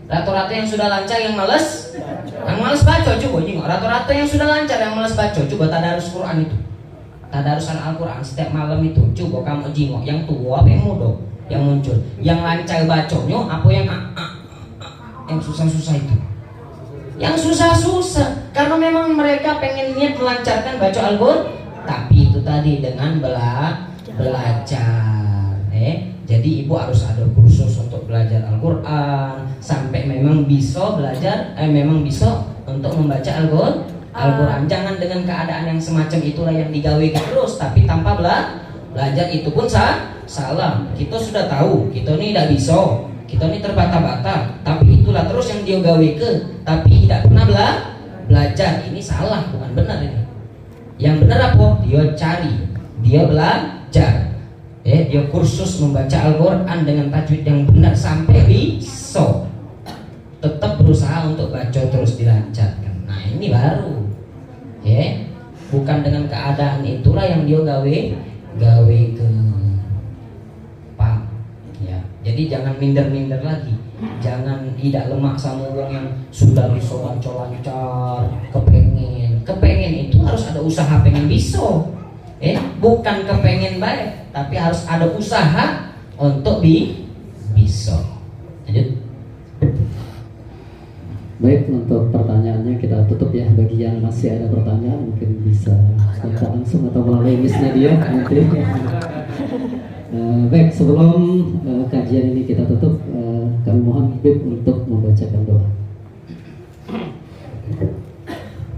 Rata-rata yang sudah lancar, yang malas baca. Coba jengok, rata-rata yang sudah lancar, yang malas baca. Coba tadarus Quran itu, tadarusan Al-Quran setiap malam itu. Coba kamu jengok, yang tua apa yang muda yang muncul. Yang lancar bacanya apa yang susah-susah itu? Yang susah-susah, karena memang mereka pengen niat melancarkan baca Al-Quran, tapi itu tadi dengan belajar. Jadi ibu harus ada kursus untuk belajar Al-Quran sampai memang bisa belajar, memang bisa untuk membaca Al-Quran. Jangan dengan keadaan yang semacam itulah yang digawekan terus, tapi tanpa belajar itu pun salah. Kita sudah tahu, kita ini tidak bisa, kita ini terbata-bata, tapi itulah terus yang dia gawekan, tapi tidak pernah belajar. Ini salah, bukan benar ini. Yang benar apa? Dia cari, dia belajar. Dia kursus membaca Al-Quran dengan tajwid yang benar sampai bisa. Tetap berusaha untuk baca terus dilancarkan. Nah ini baru, bukan dengan keadaan itulah yang dia gawe ke Pak. Ya, jadi jangan minder-minder lagi. Jangan tidak lemak sama orang yang sudah bisa baca lancar, kepengen itu harus ada usaha pengen bisa. Bukan kepengen baik, tapi harus ada usaha untuk bisa. Lanjut. Baik, untuk pertanyaannya kita tutup ya. Bagi yang masih ada pertanyaan mungkin bisa kontak langsung atau melalui misnya dia nanti. Baik, sebelum kajian ini kita tutup, kami mohon Bib untuk membacakan doa.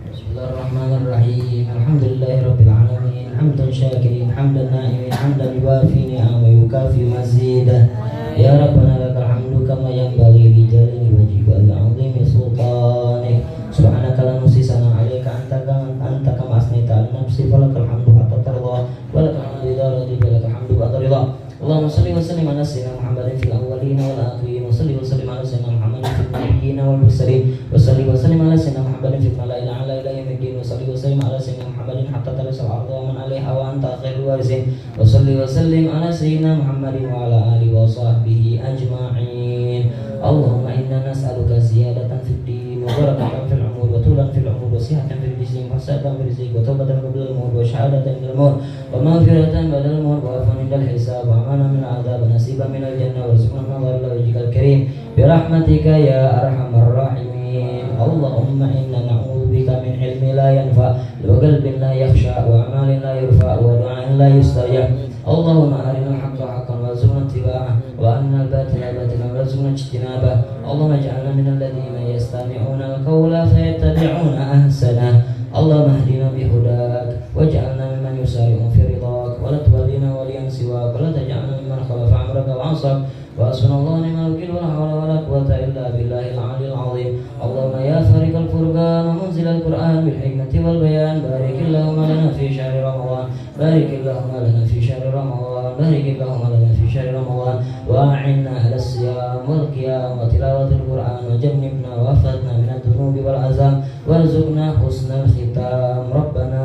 Bismillahirrahmanirrahim. Alhamdulillahirabbil alamin. Hamdan syakirin, hamdan na'imin, hamdan yuwafi ni'am wa yukafi mazidah. Ya Rabbana lakal hamdu kama yanbaghi li jalali wajhika wa li'azimi sultanik. Subhanaka la nuhsi sana'an 'alaika anta kama asnaita 'ala nafsi falakal hamdu hatta tarda wa lakal hamdu idza radita wa lakal hamdu ba'da ridha. Allahumma shalli wa sallim ala sayyidina Muhammadin fil awwalin wal akhirin wa salli wa sallim ala sayyidina Muhammadin fil nabiyyin wal mursalin wa salli wa sallim ala sayyidina Muhammadin fil mala'il a'la ila yaumiddin wa salli wa sallim ala sayyidina Muhammadin hatta tarisal ardu wa man 'alaiha wa anta khairul warithin wa salli wa sallim ala sayyidina Muhammadin wa ala alihi wa sahbihi ajma'in. Allahumma inna nas'aluka ziyadatan fid din wa barakatan fil umur wa tulan fil umur wa sihhatan fil jism wa sa'atan fil rizq wa tawbatan qabla al-maut wa syahadatan fil maut wa maghfiratan ba'da al-maut wa afwan indal hisab wa amana min al-'adab wa nasiban min al-jannah wa rizqan nadhar ila wajhikal karim bi rahmatika ya arhamar rahimin. Allahumma inna na'udzubika min ilmin la yanfa wa qalbin la yakhsha wa amalin la yurfa wa du'ain la yustajab. Allahumma arinal haqqa haqqan warzuqna ittiba'ah wa arinal batila batilan warzuqna ijtinabah. Allahumma ij'alna minal ladzina yastami'una al-qawla fayattabi'una ahsanah. Allahumma ihdina bihudak waj'alna mimman yusari'u fi ridak wa la tuwallina waliyan siwak wa la taj'alna mimman khalafa amraka wa 'asab. Wa hasbunallahu wa ni'mal wakeel wa la hawla wa la quwwata illa billahil 'aliyyil 'azim. Allahumma ya fariqal furqan wa munzilal qur'an bil hikmati wal bayan barikillahumma lana fi syahri ramadan barikillahumma lana fi syahri ramadan barikillahumma lana fi syahri ramadan wa a'inna 'ala siyam wal qiyam wa tilawatil qur'an wa jannibna wa afatna minadh dhunubi wal azam warzuqna husnal khitam. Rabbana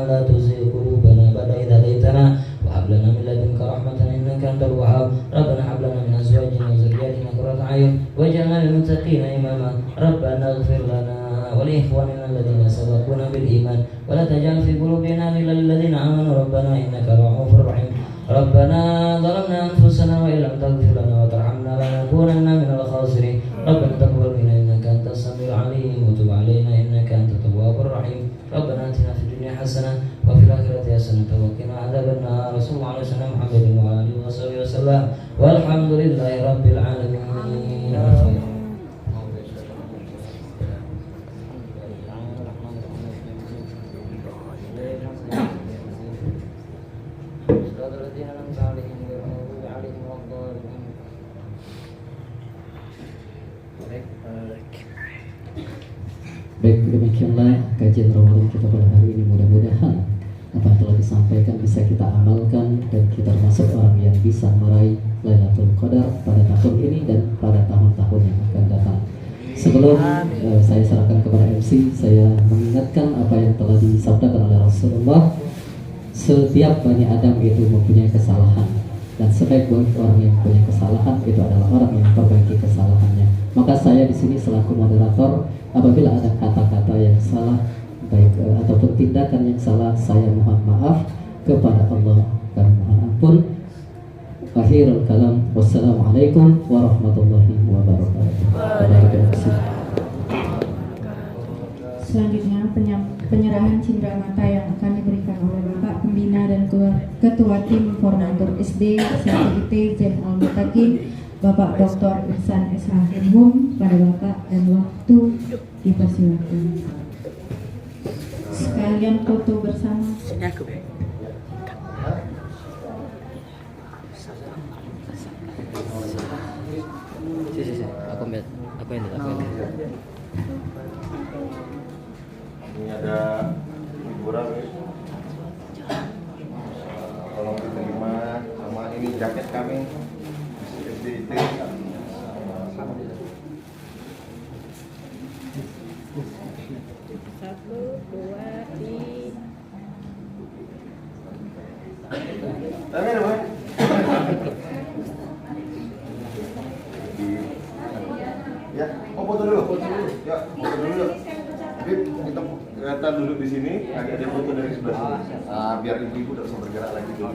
la tuzigh qulubana ba'da idh hadaytana wa hab lana min ladunka rahmatan innaka antal wahhab. Rabbana hab lana min azwajina wa dhurriyyatina qurrata a'yun waj'alna lil muttaqina imama. Rabbana ighfir lana wa li ikhwanina alladhina sabaquna bil iman wa la taj'al fi qulubina ghillan lil ladzina amanu rabbana innaka ra'ufur rahim. Rabbana zalamna anfusana wa illam taghfir lana wa tarhamna lanakunanna minal khasirin. Rabbana taqabbal minna innaka antas samiul 'alim wa tub 'alaina innaka antat tawwabur rahim. Rabbana atina fid dunya hasanah wa fil akhirati hasanah wa qina adzabannar. Sallallahu alaihi wasallam Muhammadin wa alihi wasallam walhamdulillahi rabbil alamin. Baik, demikianlah kajian Ramadan kita pada hari ini. Mudah-mudahan apa yang telah disampaikan bisa kita amalkan dan kita termasuk orang yang bisa meraih Lailatul Qadar pada tahun ini dan pada tahun-tahun yang akan datang. Sebelum saya serahkan kepada MC, saya mengingatkan apa yang telah disabdakan oleh Rasulullah. Setiap Bani Adam itu mempunyai kesalahan, dan sebaik-baik orang yang punya kesalahan itu adalah orang yang memperbaiki kesalahannya. Maka saya di sini selaku moderator, apabila ada kata-kata yang salah baik ataupun tindakan yang salah, saya mohon maaf kepada Allah dan mohon ampun. Akhirul kalam, wassalamualaikum warahmatullahi wabarakatuh. Selanjutnya penyerahan cindera mata yang akan diberikan oleh Bapak Pembina dan Ketua Tim Formatur SD SMPIT Zain Al-Mutakin, Bapak Dr. Ihsan SH Hum, pada Bapak dan waktu dipersilakan. Sekalian foto bersama. Aku yang ini ada liburan, tolong diterima sama ini jaket kami SDIT. Satu, dua, tiga. Ya, foto dulu. Ya, foto dulu. Bib, kita kelihatan duduk di sini, ada foto dari sebelah sini. Biar ibu-ibu tidak usah bergerak lagi dulu.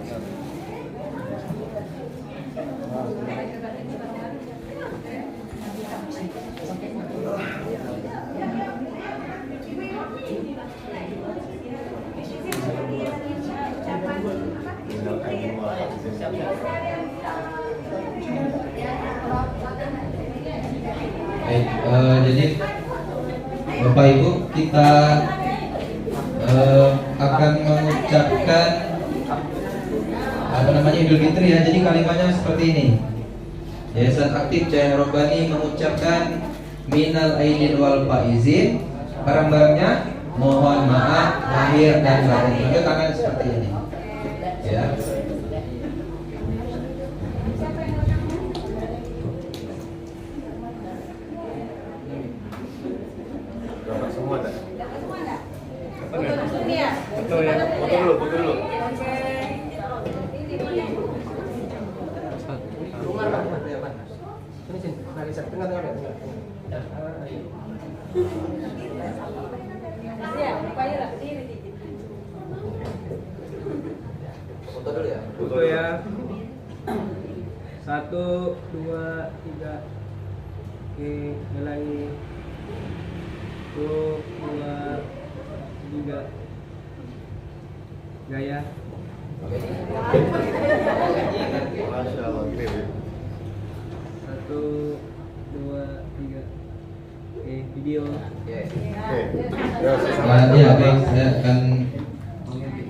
Baik, jadi Bapak Ibu, kita akan mengucapkan Idul Fitri ya. Jadi kalimatnya seperti ini. Yayasan Aktif Cahaya Robbani mengucapkan minal aidin wal faizin, barang-barangnya mohon maaf lahir dan batin. Tunjuk tangan seperti ini. Ya. Semua ada. Foto ya. Foto dulu. Foto dulu ya. Foto ya. 1, 2, 3. Oke, mulai. 1, 2, 3. Gaya. Masya Allah, gini Bib. 1, 2, 3. Oke, video. Ya, baik, saya akan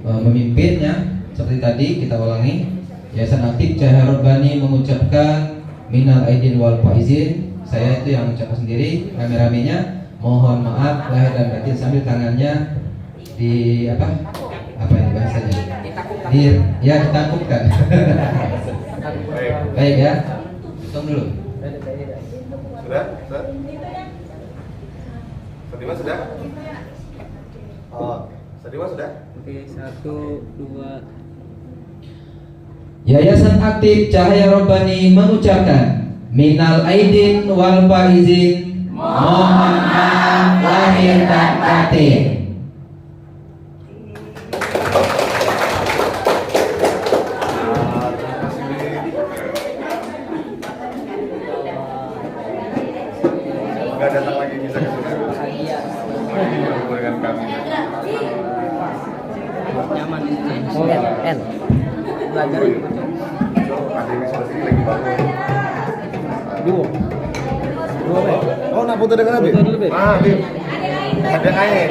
memimpinnya seperti tadi kita ulangi. Yayasan Aktif Cahaya Robbani mengucapkan minal aidin wal faizin. Saya itu yang mengucapkan sendiri, rame-ramenya. Mohon maaf lahir dan batin, sambil tangannya di apa ini bahasanya? Ditakutkan. Baik ya. Hitung dulu. Sudah? Sadiman sudah? Sadiman sudah? Oke, 1, 2. Yayasan Aktif Cahaya Robbani mengucapkan minal aidin wal faizin, mohon maaf lahir dan batin. Semoga datang lagi bisa ke sini. Dengan kami. Nyaman ini. N. Belajar itu. Ada yang seperti ini lagi baru. Dua. Oh, nak foto dengan Habib? Foto dulu, Bib. Habib. Ada air.